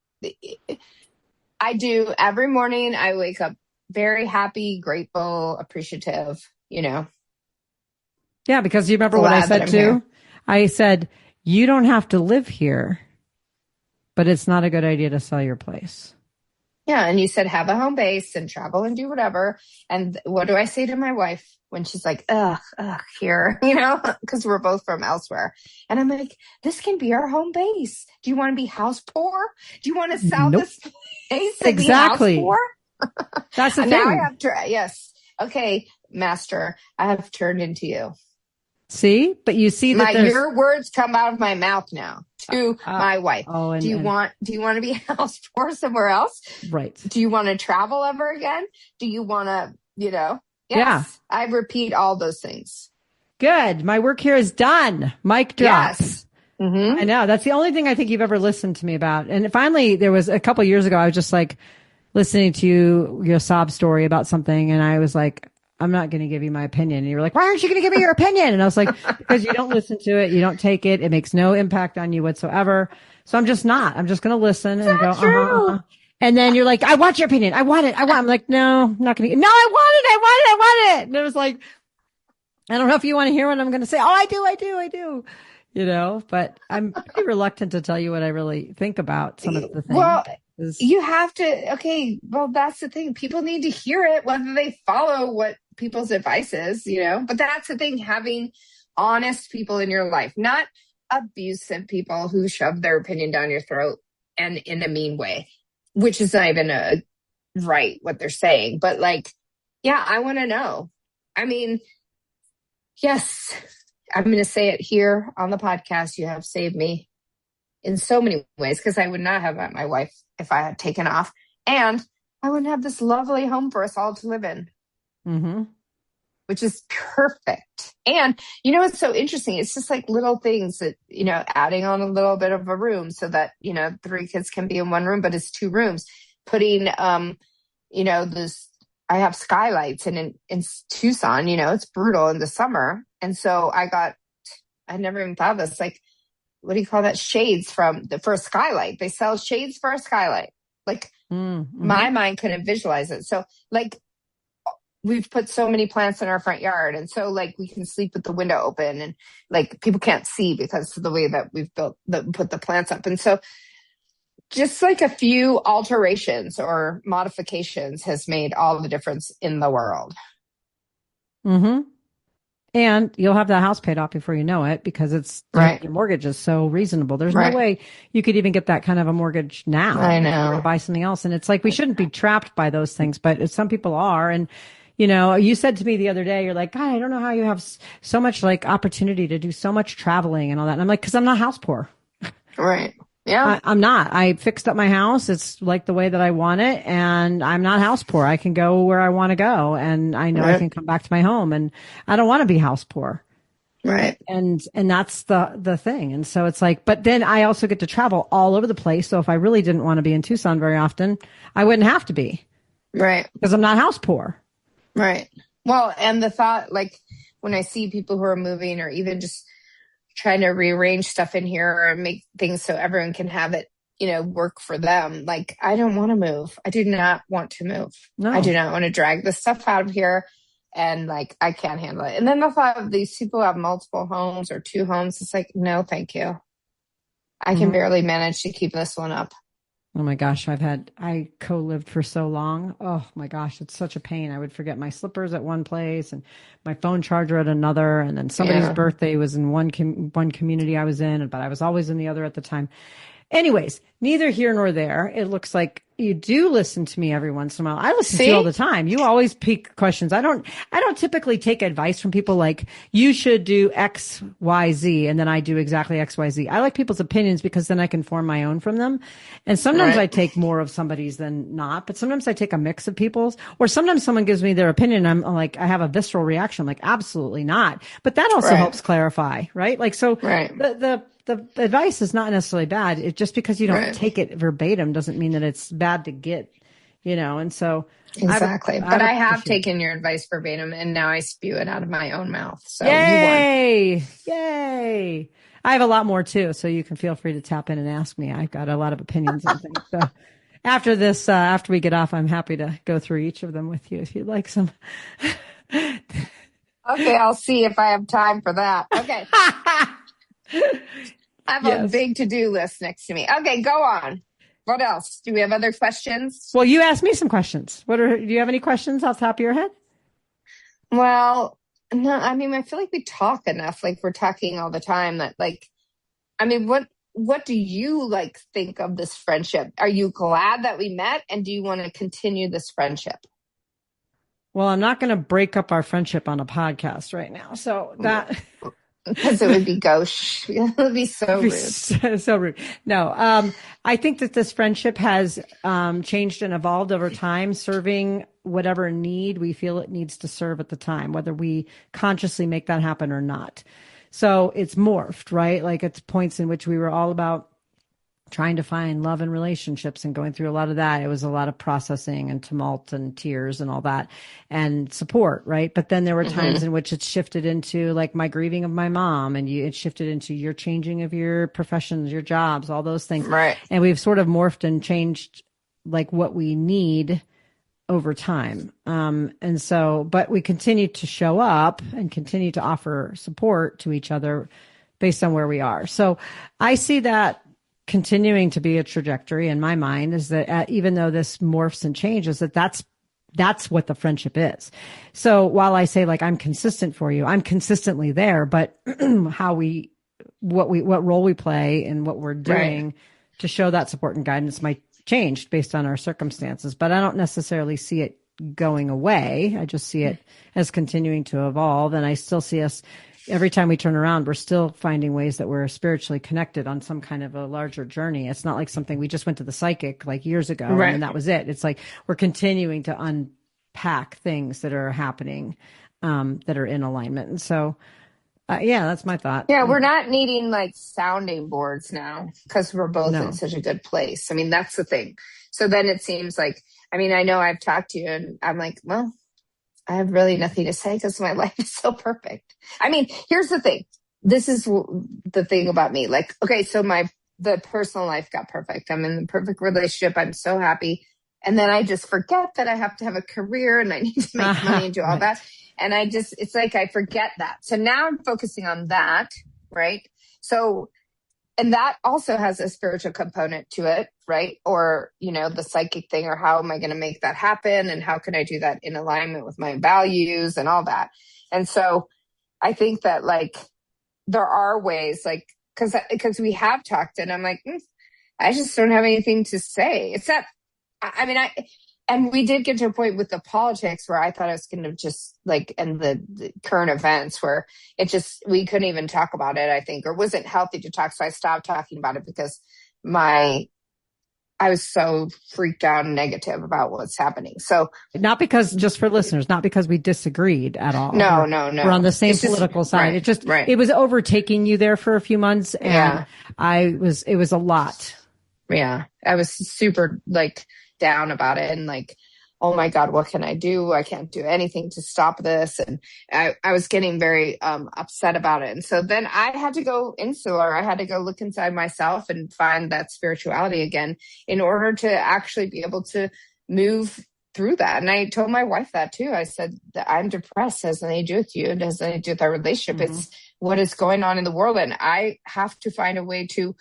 I do every morning. I wake up very happy, grateful, appreciative, Yeah, because you remember what I said too? Here. I said, you don't have to live here, but it's not a good idea to sell your place. Yeah, and you said have a home base and travel and do whatever. And what do I say to my wife when she's like, ugh, here, because we're both from elsewhere. And I'm like, this can be our home base. Do you want to be house poor? Do you want to sell this place and exactly. be house poor? That's the thing. Now I have to, yes. Okay, master, I have turned into you. See, but you see that your words come out of my mouth now to my wife. Do you want to be house poor somewhere else? Right. Do you want to travel ever again? Do you want to, Yeah. Yes. I repeat all those things. Good. My work here is done. Mic drop. Yes. I know. That's the only thing I think you've ever listened to me about. And finally, there was a couple of years ago, I was just like listening to your sob story about something. And I was like, I'm not going to give you my opinion. And you were like, why aren't you going to give me your opinion? And I was like, because you don't listen to it. You don't take it. It makes no impact on you whatsoever. So I'm just not. I'm just going to listen and go, uh-huh. And then you're like, I want your opinion. I want it. I'm like, no, I'm not going to. No, I want it. And it was like, I don't know if you want to hear what I'm going to say. Oh, I do. You know, but I'm pretty reluctant to tell you what I really think about some of the things. Well, you have to. Okay. Well, that's the thing. People need to hear it, whether they follow what people's advice is, you know, but that's the thing. Having honest people in your life, not abusive people who shove their opinion down your throat and in a mean way, which is not even right what they're saying. But like, yeah, I want to know. I mean, yes, I'm going to say it here on the podcast. You have saved me in so many ways, because I would not have met my wife if I had taken off. And I wouldn't have this lovely home for us all to live in, which is perfect. And you know, it's so interesting. It's just like little things that, you know, adding on a little bit of a room so that, you know, 3 kids can be in one room, but it's 2 rooms. Putting, you know, I have skylights, and in Tucson, you know, it's brutal in the summer. And so I never even thought of this, like, what do you call that? Shades for a skylight. They sell shades for a skylight. Like my mind couldn't visualize it. So like, we've put so many plants in our front yard. And so like, we can sleep with the window open, and like people can't see because of the way that we've put the plants up. And so just like a few alterations or modifications has made all the difference in the world. And you'll have that house paid off before you know it, because it's right. Your mortgage is so reasonable. There's no way you could even get that kind of a mortgage now. I know. Or buy something else. And it's like, we shouldn't be trapped by those things, but some people are. And, you know, you said to me the other day, you're like, God, I don't know how you have so much like opportunity to do so much traveling and all that. And I'm like, 'cause I'm not house poor. Right. Yeah. I'm not. I fixed up my house. It's like the way that I want it, and I'm not house poor. I can go where I want to go, and I know I can come back to my home, and I don't want to be house poor. Right. And that's the thing. And so it's like, but then I also get to travel all over the place. So if I really didn't want to be in Tucson very often, I wouldn't have to be. Right. Because I'm not house poor. Right. Well, and the thought, like when I see people who are moving or even just trying to rearrange stuff in here and make things so everyone can have it, you know, work for them. Like, I don't want to move. I do not want to move. No. I do not want to drag this stuff out of here. And like, I can't handle it. And then the thought of these people who have multiple homes or 2 homes, it's like, no, thank you. I can barely manage to keep this one up. Oh my gosh, I co-lived for so long. Oh my gosh, it's such a pain. I would forget my slippers at one place and my phone charger at another. And then somebody's birthday was in one community I was in, but I was always in the other at the time. Anyways, neither here nor there. It looks like you do listen to me every once in a while. I listen to you all the time. You always pick questions. I don't typically take advice from people like, you should do X, Y, Z, and then I do exactly X, Y, Z. I like people's opinions because then I can form my own from them. And sometimes I take more of somebody's than not, but sometimes I take a mix of people's, or sometimes someone gives me their opinion. I'm like, I have a visceral reaction. I'm like, absolutely not. But that also helps clarify, right? Like, so the advice is not necessarily bad. It just because you don't take it verbatim doesn't mean that it's bad to get, you know. And so exactly. But I have taken your advice verbatim, and now I spew it out of my own mouth. So yay! Yay! I have a lot more too, so you can feel free to tap in and ask me. I've got a lot of opinions and things. So after this, after we get off, I'm happy to go through each of them with you if you'd like some. Okay, I'll see if I have time for that. Okay. I have a big to-do list next to me. Okay, go on. What else? Do we have other questions? Well, you asked me some questions. Do you have any questions off the top of your head? Well, no, I mean, I feel like we talk enough. Like, we're talking all the time that, like, I mean, what do you like think of this friendship? Are you glad that we met, and do you want to continue this friendship? Well, I'm not going to break up our friendship on a podcast right now. So that Because it would be gauche. It would be so rude. So rude. No, I think that this friendship has changed and evolved over time, serving whatever need we feel it needs to serve at the time, whether we consciously make that happen or not. So it's morphed, right? Like it's points in which we were all about trying to find love in relationships and going through a lot of that. It was a lot of processing and tumult and tears and all that and support, right? But then there were times in which it shifted into like my grieving of my mom, and it shifted into your changing of your professions, your jobs, all those things. Right. And we've sort of morphed and changed like what we need over time. And so, but we continue to show up and continue to offer support to each other based on where we are. So I see that continuing to be a trajectory in my mind, is that even though this morphs and changes, that's what the friendship is. So while I say like I'm consistent for you, I'm consistently there, but what role we play and what we're doing to show that support and guidance might change based on our circumstances. But I don't necessarily see it going away. I just see it as continuing to evolve, and I still see us. Every time we turn around, we're still finding ways that we're spiritually connected on some kind of a larger journey. It's not like something we just went to the psychic like years ago and that was it. It's like we're continuing to unpack things that are happening, that are in alignment. And so, yeah, that's my thought. Yeah, we're not needing like sounding boards now because we're both in such a good place. I mean, that's the thing. So then it seems like, I mean, I know I've talked to you and I'm like, well, I have really nothing to say because my life is so perfect. I mean, here's the thing. This is the thing about me. Like, okay, so the personal life got perfect. I'm in the perfect relationship. I'm so happy. And then I just forget that I have to have a career and I need to make money and do all that. And it's like I forget that. So now I'm focusing on that, right? So, and that also has a spiritual component to it, right? Or, the psychic thing, or how am I going to make that happen? And how can I do that in alignment with my values and all that? And so I think that like, there are ways like, cause we have talked and I'm like, I just don't have anything to say. It's that, and we did get to a point with the politics where I thought I was going to just like, and the current events where we couldn't even talk about it, I think, or wasn't healthy to talk. So I stopped talking about it because I was so freaked out and negative about what's happening. So not because, just for listeners, not because we disagreed at all. No. We're on the same political side. It was overtaking you there for a few months. And it was a lot. Yeah. I was super like down about it and like, oh my God, what can I do? I can't do anything to stop this. And I was getting very upset about it. And so then I had to go insular. I had to go look inside myself and find that spirituality again in order to actually be able to move through that. And I told my wife that too. I said that I'm depressed. It has nothing to do with you. It has nothing to do with our relationship. It's what is going on in the world. And I have to find a way to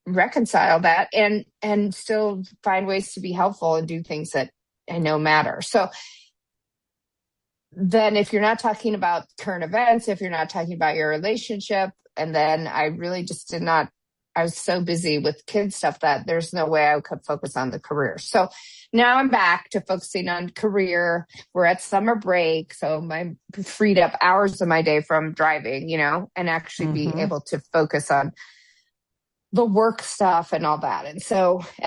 reconcile that and still find ways to be helpful and do things that I know matter. So then if you're not talking about current events, if you're not talking about your relationship, and then I really just I was so busy with kid stuff that there's no way I could focus on the career. So now I'm back to focusing on career. We're at summer break. So I freed up hours of my day from driving, and actually be able to focus on the work stuff and all that. And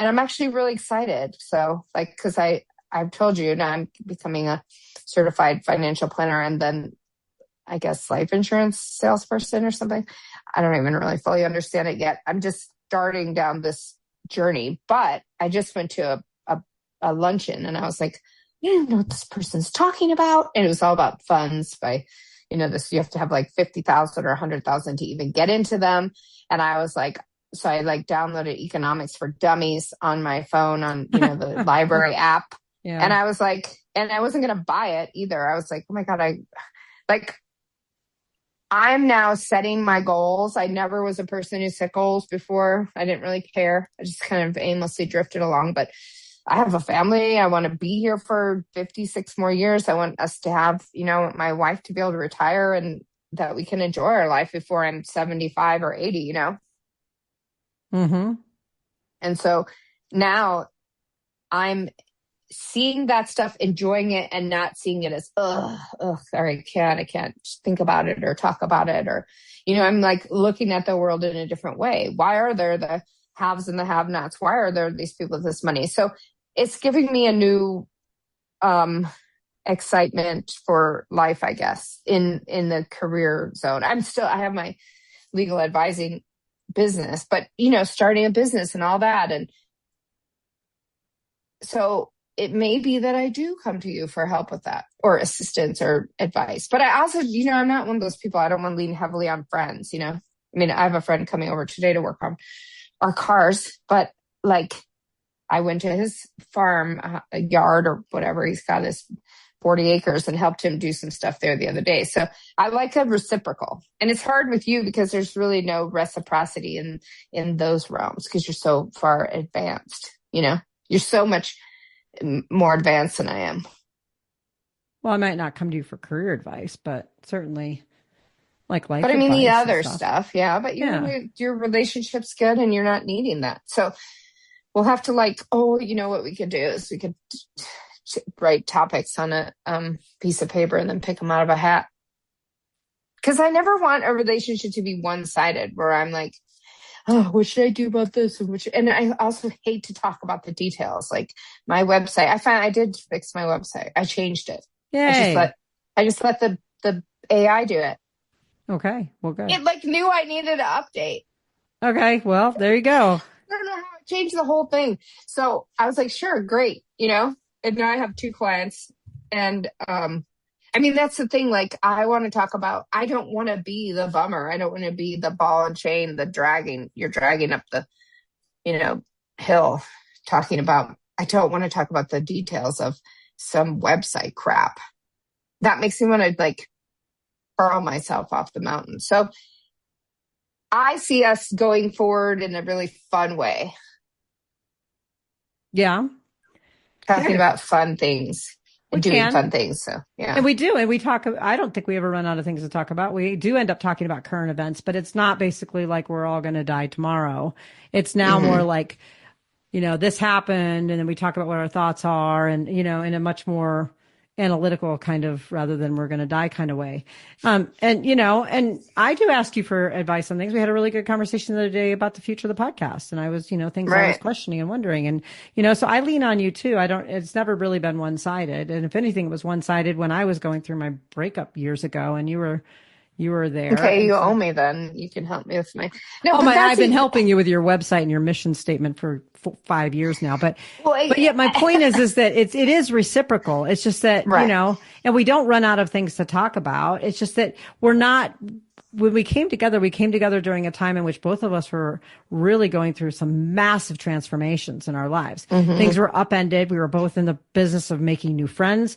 I'm actually really excited. So like, cause I've told you now I'm becoming a certified financial planner and then I guess life insurance salesperson or something. I don't even really fully understand it yet. I'm just starting down this journey, but I just went to a luncheon and I was like, I don't know what this person's talking about. And it was all about funds by, this, you have to have like 50,000 or 100,000 to even get into them. And I was like, so I like downloaded Economics for Dummies on my phone on, the library app. Yeah. And I was like, and I wasn't going to buy it either. I was like, oh my God, I'm now setting my goals. I never was a person who set goals before. I didn't really care. I just kind of aimlessly drifted along, but I have a family. I want to be here for 56 more years. I want us to have, my wife to be able to retire and that we can enjoy our life before I'm 75 or 80, And so now I'm seeing that stuff, enjoying it, and not seeing it as, sorry, I can't think about it or talk about it. Or, I'm like looking at the world in a different way. Why are there the haves and the have-nots? Why are there these people with this money? So it's giving me a new excitement for life, I guess, in the career zone. I have my legal advising business, but starting a business and all that. And so it may be that I do come to you for help with that or assistance or advice. But I also, I'm not one of those people. I don't want to lean heavily on friends, I mean, I have a friend coming over today to work on our cars, but like I went to his farm, a yard or whatever. He's got his 40 acres and helped him do some stuff there the other day. So I like a reciprocal. And it's hard with you because there's really no reciprocity in those realms because you're so far advanced, You're so much more advanced than I am. Well, I might not come to you for career advice, but certainly like life. But I mean, the advice other and stuff, yeah. But your relationship's good and you're not needing that. So we'll have to what we could do is we could write topics on a piece of paper and then pick them out of a hat. Because I never want a relationship to be one-sided where I'm like, oh, what should I do about this? And I also hate to talk about the details. Like my website, I did fix my website. I changed it. Yay. I just let the AI do it. Okay. Well, good. It knew I needed an update. Okay. Well, there you go. I don't know how I changed the whole thing. So I was like, sure, great. And now I have 2 clients. And I mean, that's the thing. Like, I want to talk about, I don't want to be the bummer. I don't want to be the ball and chain, you're dragging up the, hill talking about, I don't want to talk about the details of some website crap. That makes me want to hurl myself off the mountain. So I see us going forward in a really fun way. Yeah. Talking about fun things. Doing fun things. So, yeah. And we do. And we talk, I don't think we ever run out of things to talk about. We do end up talking about current events, but it's not basically like we're all going to die tomorrow. It's now more like, this happened. And then we talk about what our thoughts are and, in a much more analytical kind of rather than we're going to die kind of way. And I do ask you for advice on things. We had a really good conversation the other day about the future of the podcast. And I was, things I was questioning and wondering. And, so I lean on you too. It's never really been one-sided. And if anything, it was one-sided when I was going through my breakup years ago and you were there. Okay, you owe me then. You can help me with I've been helping you with your website and your mission statement for 5 years now. But yet my point is that it is reciprocal. It's just that, and we don't run out of things to talk about. It's just that when we came together during a time in which both of us were really going through some massive transformations in our lives. Mm-hmm. Things were upended. We were both in the business of making new friends,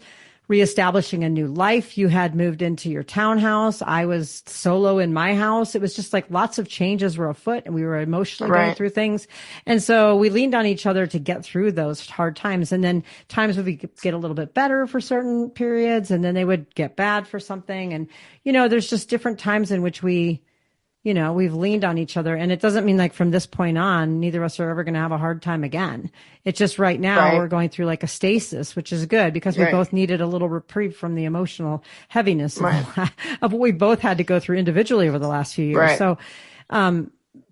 reestablishing a new life. You had moved into your townhouse. I was solo in my house. It was just like lots of changes were afoot and we were emotionally going through things. And so we leaned on each other to get through those hard times. And then times would get a little bit better for certain periods and then they would get bad for something. And, there's just different times in which we've leaned on each other. And it doesn't mean like from this point on, neither of us are ever going to have a hard time again. It's just right now we're going through like a stasis, which is good because we both needed a little reprieve from the emotional heaviness of what we both had to go through individually over the last few years. Right. So,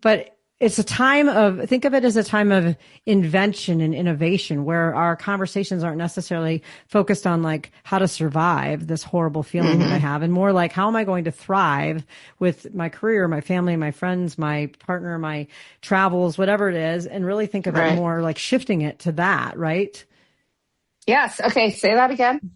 but it's think of it as a time of invention and innovation where our conversations aren't necessarily focused on like how to survive this horrible feeling that I have and more like how am I going to thrive with my career, my family, my friends, my partner, my travels, whatever it is, and really think of it more like shifting it to that, right? Yes. Okay. Say that again.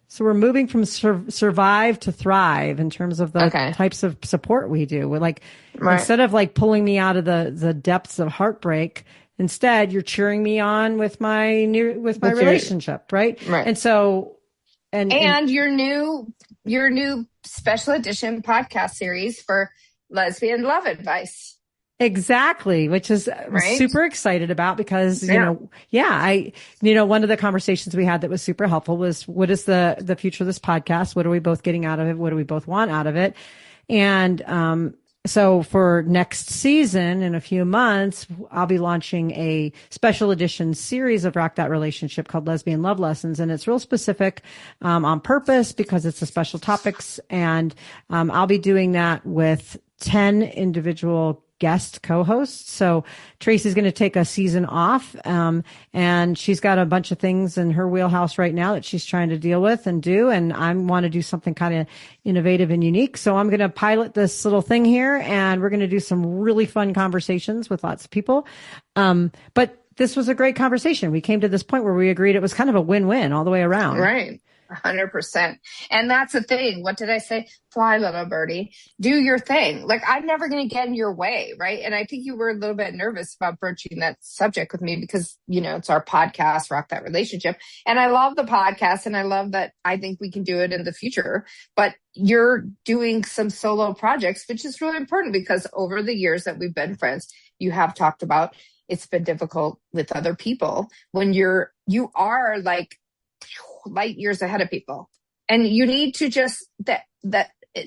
So we're moving from survive to thrive in terms of the types of support we do. We're like, instead of like pulling me out of the depths of heartbreak, instead you're cheering me on with my relationship. Right. And so, and your new special edition podcast series for lesbian love advice. Exactly, which is super excited about because, one of the conversations we had that was super helpful was what is the future of this podcast? What are we both getting out of it? What do we both want out of it? And, So for next season, in a few months, I'll be launching a special edition series of Rock That Relationship called Lesbian Love Lessons. And it's real specific, on purpose because it's a special topics. And, I'll be doing that with 10 individual guest co-hosts. So Tracy's going to take a season off. And she's got a bunch of things in her wheelhouse right now that she's trying to deal with and do. And I want to do something kind of innovative and unique. So I'm going to pilot this little thing here and we're going to do some really fun conversations with lots of people. But this was a great conversation. We came to this point where we agreed it was kind of a win-win all the way around. Right. 100%. And that's the thing. What did I say? Fly, little birdie. Do your thing. Like, I'm never going to get in your way, right? And I think you were a little bit nervous about broaching that subject with me because, it's our podcast, Rock That Relationship. And I love the podcast and I love that I think we can do it in the future. But you're doing some solo projects, which is really important because over the years that we've been friends, you have talked about it's been difficult with other people when you are like light years ahead of people. And you need to just that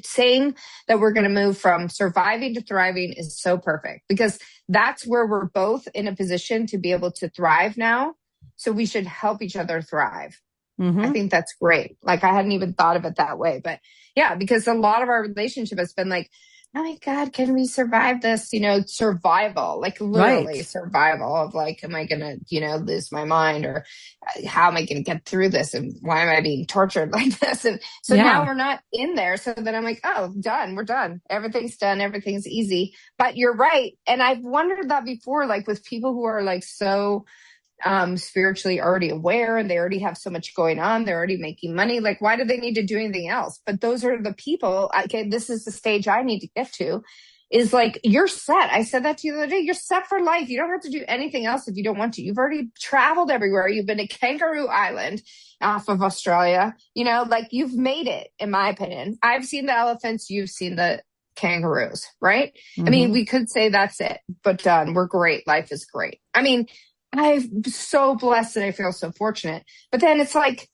saying that we're going to move from surviving to thriving is so perfect because that's where we're both in a position to be able to thrive now. So we should help each other thrive. Mm-hmm. I think that's great. Like I hadn't even thought of it that way, but yeah, because a lot of our relationship has been like, oh my God, can we survive this? Survival, like literally survival of like, am I going to, lose my mind or how am I going to get through this? And why am I being tortured like this? And so now we're not in there. So then I'm like, oh, done. We're done. Everything's done. Everything's easy. But you're right. And I've wondered that before, like with people who are like so spiritually already aware and they already have so much going on. They're already making money. Like, why do they need to do anything else? But those are the people. Okay, this is the stage I need to get to is like, you're set. I said that to you the other day. You're set for life. You don't have to do anything else if you don't want to. You've already traveled everywhere. You've been to Kangaroo Island off of Australia. Like you've made it, in my opinion. I've seen the elephants. You've seen the kangaroos, right? Mm-hmm. I mean, we could say that's it, but done. We're great. Life is great. I mean, I'm so blessed and I feel so fortunate. But then it's like,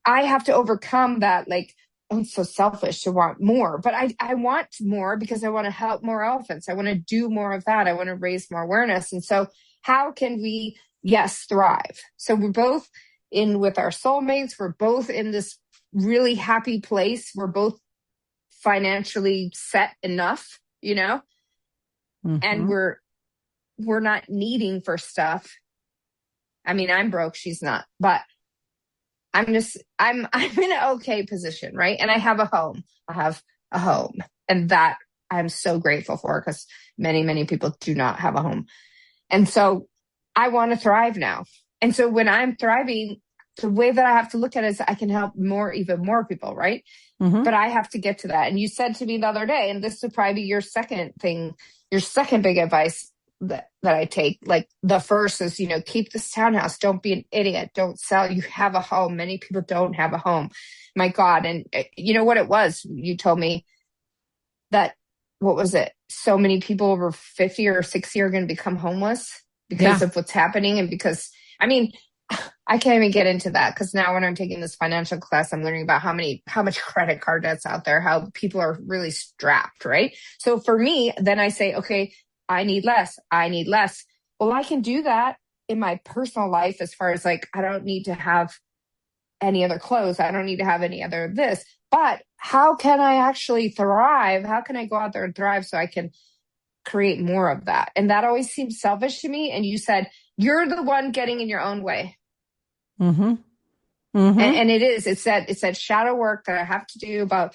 I have to overcome that. Like, I'm so selfish to want more, but I want more because I want to help more elephants. I want to do more of that. I want to raise more awareness. And so how can we, thrive? So we're both in with our soulmates. We're both in this really happy place. We're both financially set enough, mm-hmm. and we're not needing for stuff. I mean, I'm broke. She's not, but I'm in an okay position. Right. And I have a home. And that I'm so grateful for because many, many people do not have a home. And so I want to thrive now. And so when I'm thriving, the way that I have to look at it is I can help even more people. Right. Mm-hmm. But I have to get to that. And you said to me the other day, and this would probably be your second big advice that I take. Like the first is, keep this townhouse. Don't be an idiot. Don't sell. You have a home. Many people don't have a home. My God. And you know what it was? You told me that, what was it? So many people over 50 or 60 are going to become homeless because of what's happening. And because, I mean, I can't even get into that because now when I'm taking this financial class, I'm learning about how much credit card debt's out there, how people are really strapped. Right. So for me, then I say, okay, I need less. Well, I can do that in my personal life as far as like, I don't need to have any other clothes. I don't need to have any other this, but how can I actually thrive? How can I go out there and thrive so I can create more of that? And that always seems selfish to me. And you said, you're the one getting in your own way. Mm-hmm. Mm-hmm. And it is, it's that shadow work that I have to do about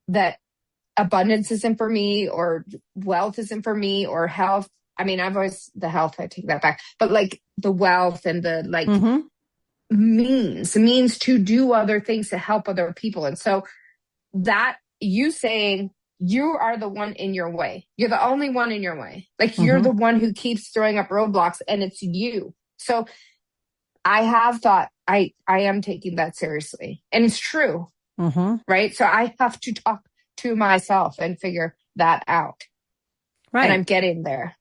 that. Abundance isn't for me or wealth isn't for me or health. I mean, the health, I take that back, but like the wealth and the like mm-hmm. means to do other things to help other people. And so that you saying you are the one in your way, you're the only one in your way. Like mm-hmm. you're the one who keeps throwing up roadblocks and it's you. So I have thought I am taking that seriously and it's true. Mm-hmm. Right. So I have to talk to myself and figure that out. Right. And I'm getting there,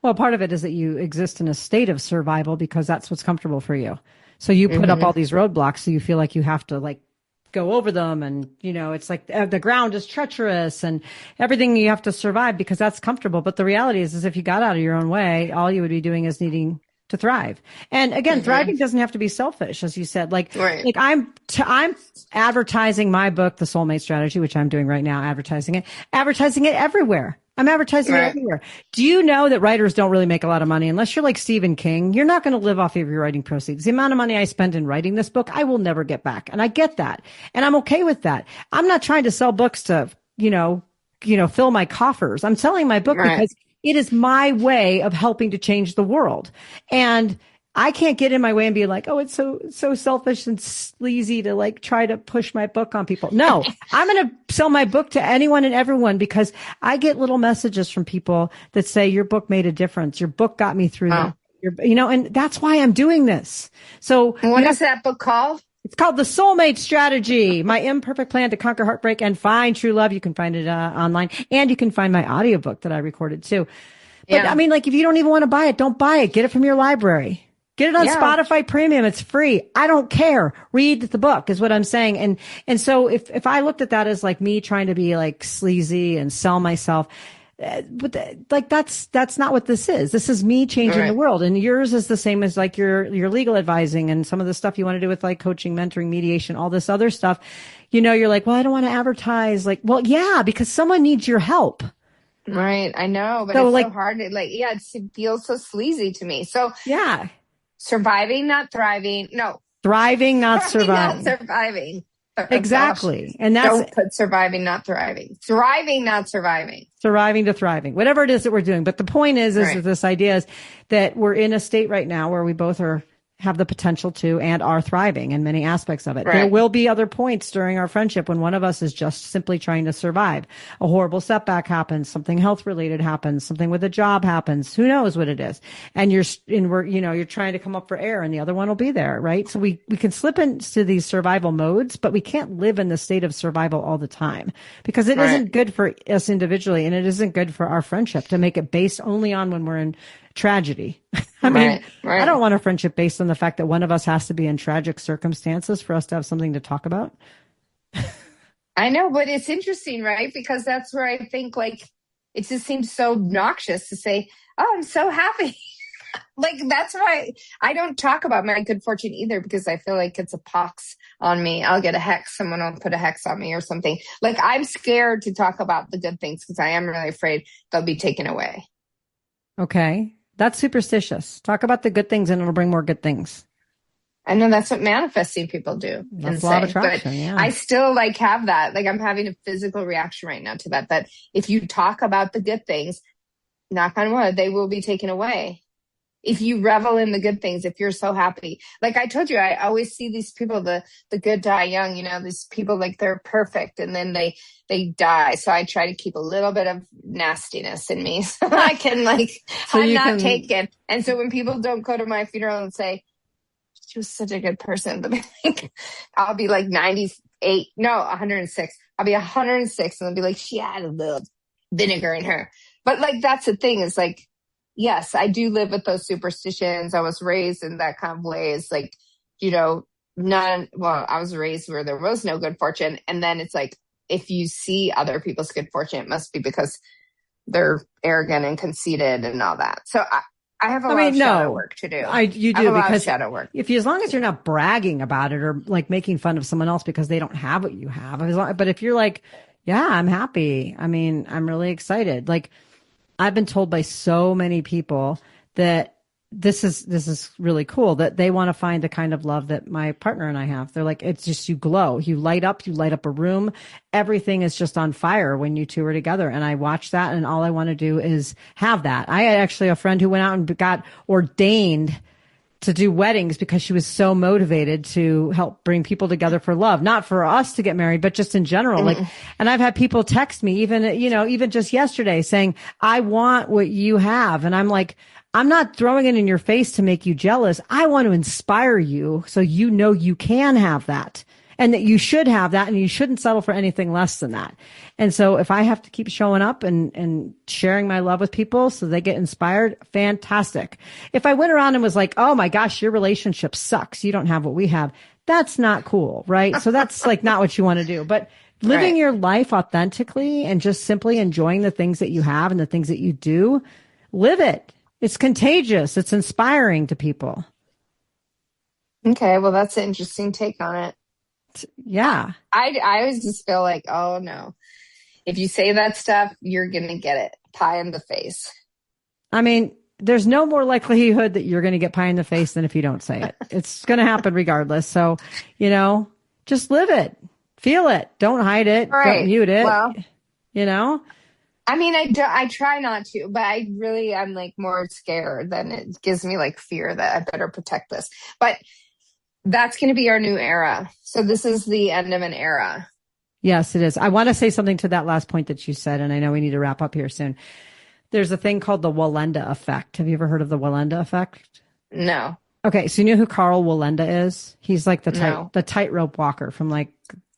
Well, part of it is that you exist in a state of survival because that's what's comfortable for you. So you put mm-hmm. up all these roadblocks. So you feel like you have to like go over them. And, it's like the ground is treacherous and everything you have to survive because that's comfortable. But the reality is if you got out of your own way, all you would be doing is needing to thrive. And again, thriving doesn't have to be selfish, as you said. Like I'm advertising my book, The Soulmate Strategy, which I'm doing right now, advertising it everywhere. I'm advertising it everywhere. Do you know that writers don't really make a lot of money unless you're like Stephen King? You're not going to live off of your writing proceeds. The amount of money I spend in writing this book, I will never get back. And I get that. And I'm okay with that. I'm not trying to sell books to, fill my coffers. I'm selling my book because it is my way of helping to change the world. And I can't get in my way and be like, oh, it's so selfish and sleazy to like try to push my book on people. No, I'm going to sell my book to anyone and everyone because I get little messages from people that say your book made a difference. Your book got me through that. And that's why I'm doing this. So what is that book called? It's called The Soulmate Strategy, My Imperfect Plan to Conquer Heartbreak and Find True Love. You can find it online, and you can find my audiobook that I recorded too. But I mean, like, if you don't even want to buy it, don't buy it. Get it from your library. Get it on Spotify Premium. It's free. I don't care. Read the book is what I'm saying. And so if I looked at that as like me trying to be like sleazy and sell myself, but like that's not what this is. This is me changing the world. And yours is the same as like your legal advising and some of the stuff you want to do with like coaching, mentoring, mediation, all this other stuff. You're like, well, I don't want to advertise. Like, well, yeah, because someone needs your help. Right. I know, but it's so hard. It feels so sleazy to me. So surviving, not thriving. No. Thriving, not surviving. Not surviving. Exactly. And that's don't put surviving, not thriving. Thriving, not surviving. Surviving to thriving. Whatever it is that we're doing. But the point is that this idea is that we're in a state right now where we both have the potential to and are thriving in many aspects of it. There will be other points during our friendship when one of us is just simply trying to survive. A horrible setback happens, something health related happens, something with a job happens. Who knows what it is? And you're trying to come up for air and the other one will be there, right? So we can slip into these survival modes, but we can't live in the state of survival all the time because it isn't good for us individually and it isn't good for our friendship to make it based only on when we're in tragedy. I mean, I don't want a friendship based on the fact that one of us has to be in tragic circumstances for us to have something to talk about. I know, but it's interesting, right? Because that's where I think like it just seems so obnoxious to say, oh, I'm so happy. Like, that's why I don't talk about my good fortune either, because I feel like it's a pox on me. I'll get a hex. Someone will put a hex on me or something. Like, I'm scared to talk about the good things because I am really afraid they'll be taken away. Okay. That's superstitious. Talk about the good things and it'll bring more good things. I know that's what manifesting people do. That's law of attraction, yeah. I still like have that. Like, I'm having a physical reaction right now to that if you talk about the good things, knock on wood, they will be taken away. If you revel in the good things, if you're so happy. Like I told you, I always see these people, the good die young, these people like they're perfect and then they die. So I try to keep a little bit of nastiness in me so I can I'm not taken. And so when people don't go to my funeral and say, she was such a good person, I'll be like 98, no, 106. I'll be 106 and they'll be like, she had a little vinegar in her. But like, that's the thing is like, yes, I do live with those superstitions. I was raised in that kind of ways, like, I was raised where there was no good fortune. And then it's like, if you see other people's good fortune, it must be because they're arrogant and conceited and all that. So I have a lot of shadow work to do. You do, because shadow work. As long as you're not bragging about it or like making fun of someone else because they don't have what you have. But if you're like, yeah, I'm happy. I mean, I'm really excited. Like, I've been told by so many people that this is really cool, that they want to find the kind of love that my partner and I have. They're like, it's just, you glow, you light up a room. Everything is just on fire when you two are together. And I watch that and all I want to do is have that. I had actually a friend who went out and got ordained to do weddings because she was so motivated to help bring people together for love, not for us to get married, but just in general. Like, and I've had people text me even just yesterday saying, I want what you have. And I'm like, I'm not throwing it in your face to make you jealous. I want to inspire you so you can have that and that you should have that and you shouldn't settle for anything less than that. And so if I have to keep showing up and sharing my love with people so they get inspired, fantastic. If I went around and was like, oh my gosh, your relationship sucks, you don't have what we have, That's not cool, right? So that's like not what you want to do. But living your life authentically and just simply enjoying the things that you have and the things that you do, live it. It's contagious. It's inspiring to people. Okay, well, that's an interesting take on it. Yeah. I always just feel like, oh no, if you say that stuff, you're gonna get it pie in the face. I mean, there's no more likelihood that you're going to get pie in the face than if you don't say it. It's going to happen regardless. So, just live it, feel it. Don't hide it. Right. Don't mute it. Well, I mean, I try not to, but I'm like more scared than it gives me like fear that I better protect this. But that's going to be our new era. So this is the end of an era. Yes, it is. I want to say something to that last point that you said, and I know we need to wrap up here soon. There's a thing called the Wallenda effect. Have you ever heard of the Wallenda effect? No. Okay, so you know who Carl Wallenda is? He's like the tightrope walker from like,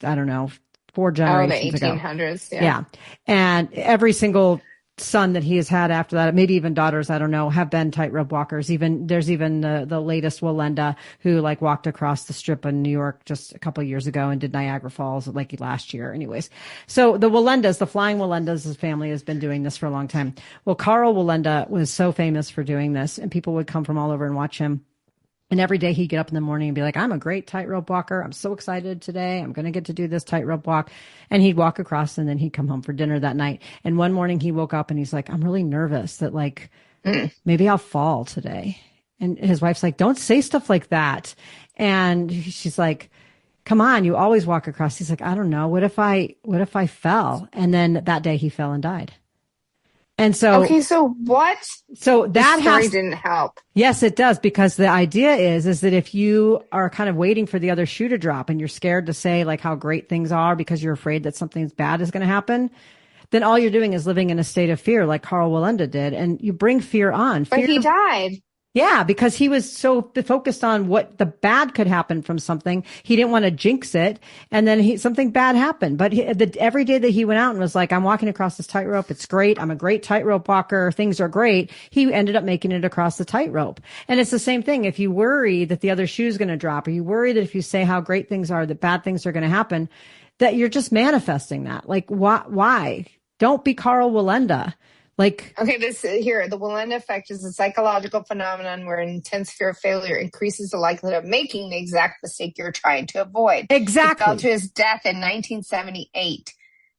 I don't know, 4 generations ago. Oh, the 1800s. Yeah. And every single son that he has had after that, maybe even daughters, I don't know, have been tightrope walkers. There's even the latest Wallenda who like walked across the strip in New York just a couple of years ago and did Niagara Falls like last year. Anyways, so the Wallendas, the flying Wallendas, his family has been doing this for a long time. Well, Carl Wallenda was so famous for doing this, and people would come from all over and watch him. And every day he'd get up in the morning and be like, I'm a great tightrope walker. I'm so excited today. I'm going to get to do this tightrope walk. And he'd walk across, and then he'd come home for dinner that night. And one morning he woke up and he's like, I'm really nervous that like, maybe I'll fall today. And his wife's like, don't say stuff like that. And she's like, come on, you always walk across. He's like, I don't know. What if I fell? And then that day he fell and died. And so, okay, so what? So that story didn't help. Yes, it does, because the idea is that if you are kind of waiting for the other shoe to drop and you're scared to say like how great things are because you're afraid that something bad is going to happen, then all you're doing is living in a state of fear, like Carl Wallenda did, and you bring fear on. But he died. Yeah, because he was so focused on what the bad could happen from something. He didn't want to jinx it. And then something bad happened. But every day that he went out and was like, I'm walking across this tightrope. It's great. I'm a great tightrope walker. Things are great. He ended up making it across the tightrope. And it's the same thing. If you worry that the other shoe is going to drop, or you worry that if you say how great things are, that bad things are going to happen, that you're just manifesting that. Like, why? Don't be Carl Wallenda. Like, okay, the Wallenda effect is a psychological phenomenon where intense fear of failure increases the likelihood of making the exact mistake you're trying to avoid. Exactly. He fell to his death in 1978.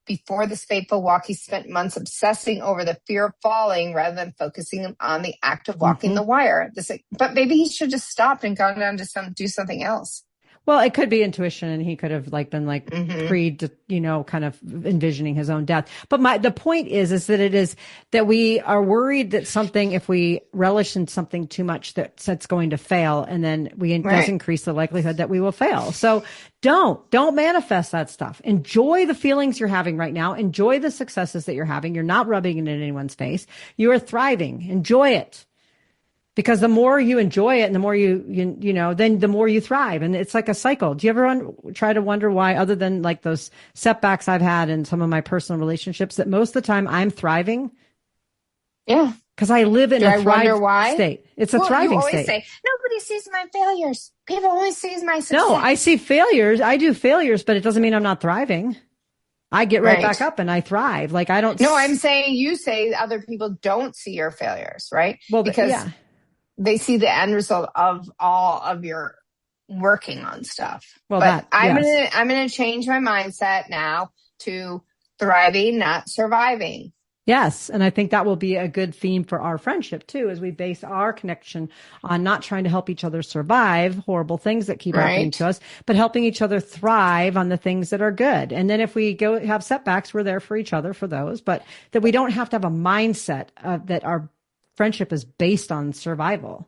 Before this fateful walk, he spent months obsessing over the fear of falling rather than focusing on the act of walking the wire. But maybe he should just stop and gone down to do something else. Well, it could be intuition, and he could have like been like kind of envisioning his own death. But the point is that we are worried that something, if we relish in something too much, that's going to fail, and then does increase the likelihood that we will fail. So don't manifest that stuff. Enjoy the feelings you're having right now. Enjoy the successes that you're having. You're not rubbing it in anyone's face. You are thriving. Enjoy it. Because the more you enjoy it and the more then the more you thrive. And it's like a cycle. Do you ever try to wonder why, other than like those setbacks I've had in some of my personal relationships, that most of the time I'm thriving? Yeah. Because I live in a thriving state. It's a thriving state. You always say, nobody sees my failures. People always see my success. No, I see failures. I do failures, but it doesn't mean I'm not thriving. I get right back up and I thrive. Like I don't. No, I'm saying you say other people don't see your failures, right? Well, because they see the end result of all of your working on stuff. Well, but I'm gonna change my mindset now to thriving, not surviving. Yes, and I think that will be a good theme for our friendship too, as we base our connection on not trying to help each other survive horrible things that keep happening to us, but helping each other thrive on the things that are good. And then if we go have setbacks, we're there for each other for those, but that we don't have to have a mindset that our friendship is based on survival.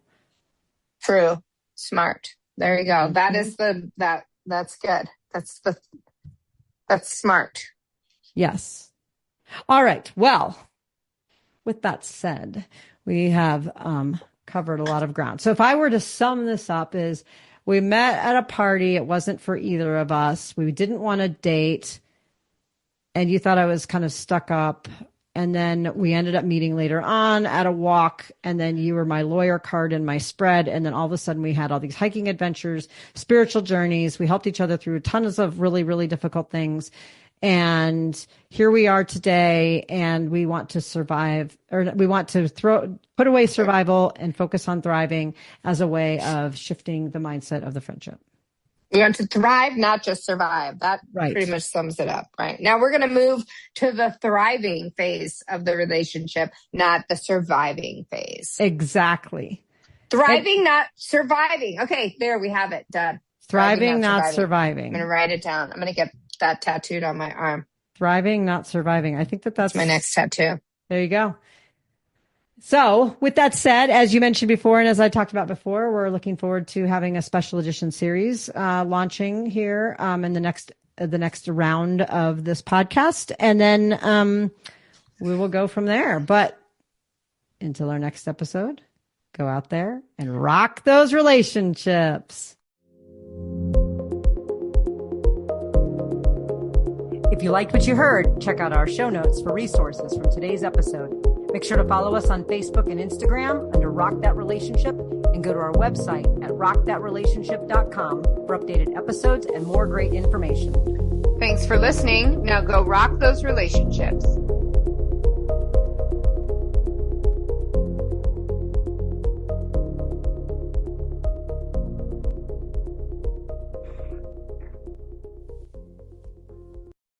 True. Smart. There you go. That is that's good. That's smart. Yes. All right. Well, with that said, we have covered a lot of ground. So if I were to sum this up, is we met at a party. It wasn't for either of us. We didn't want to date. And you thought I was kind of stuck up. And then we ended up meeting later on at a walk. And then you were my lawyer card in my spread. And then all of a sudden we had all these hiking adventures, spiritual journeys. We helped each other through tons of really, really difficult things. And here we are today, and we want to survive, or we want to put away survival and focus on thriving as a way of shifting the mindset of the friendship. We want to thrive, not just survive. That pretty much sums it up, right? Now we're going to move to the thriving phase of the relationship, not the surviving phase. Exactly. Thriving, not surviving. Okay, there we have it. Done. Thriving, not surviving. I'm going to write it down. I'm going to get that tattooed on my arm. Thriving, not surviving. I think that's my next tattoo. There you go. So with that said, as you mentioned before, and as I talked about before, we're looking forward to having a special edition series launching here in the next round of this podcast. And then we will go from there. But until our next episode, go out there and rock those relationships. If you liked what you heard, check out our show notes for resources from today's episode. Make sure to follow us on Facebook and Instagram under Rock That Relationship, and go to our website at rockthatrelationship.com for updated episodes and more great information. Thanks for listening. Now go rock those relationships.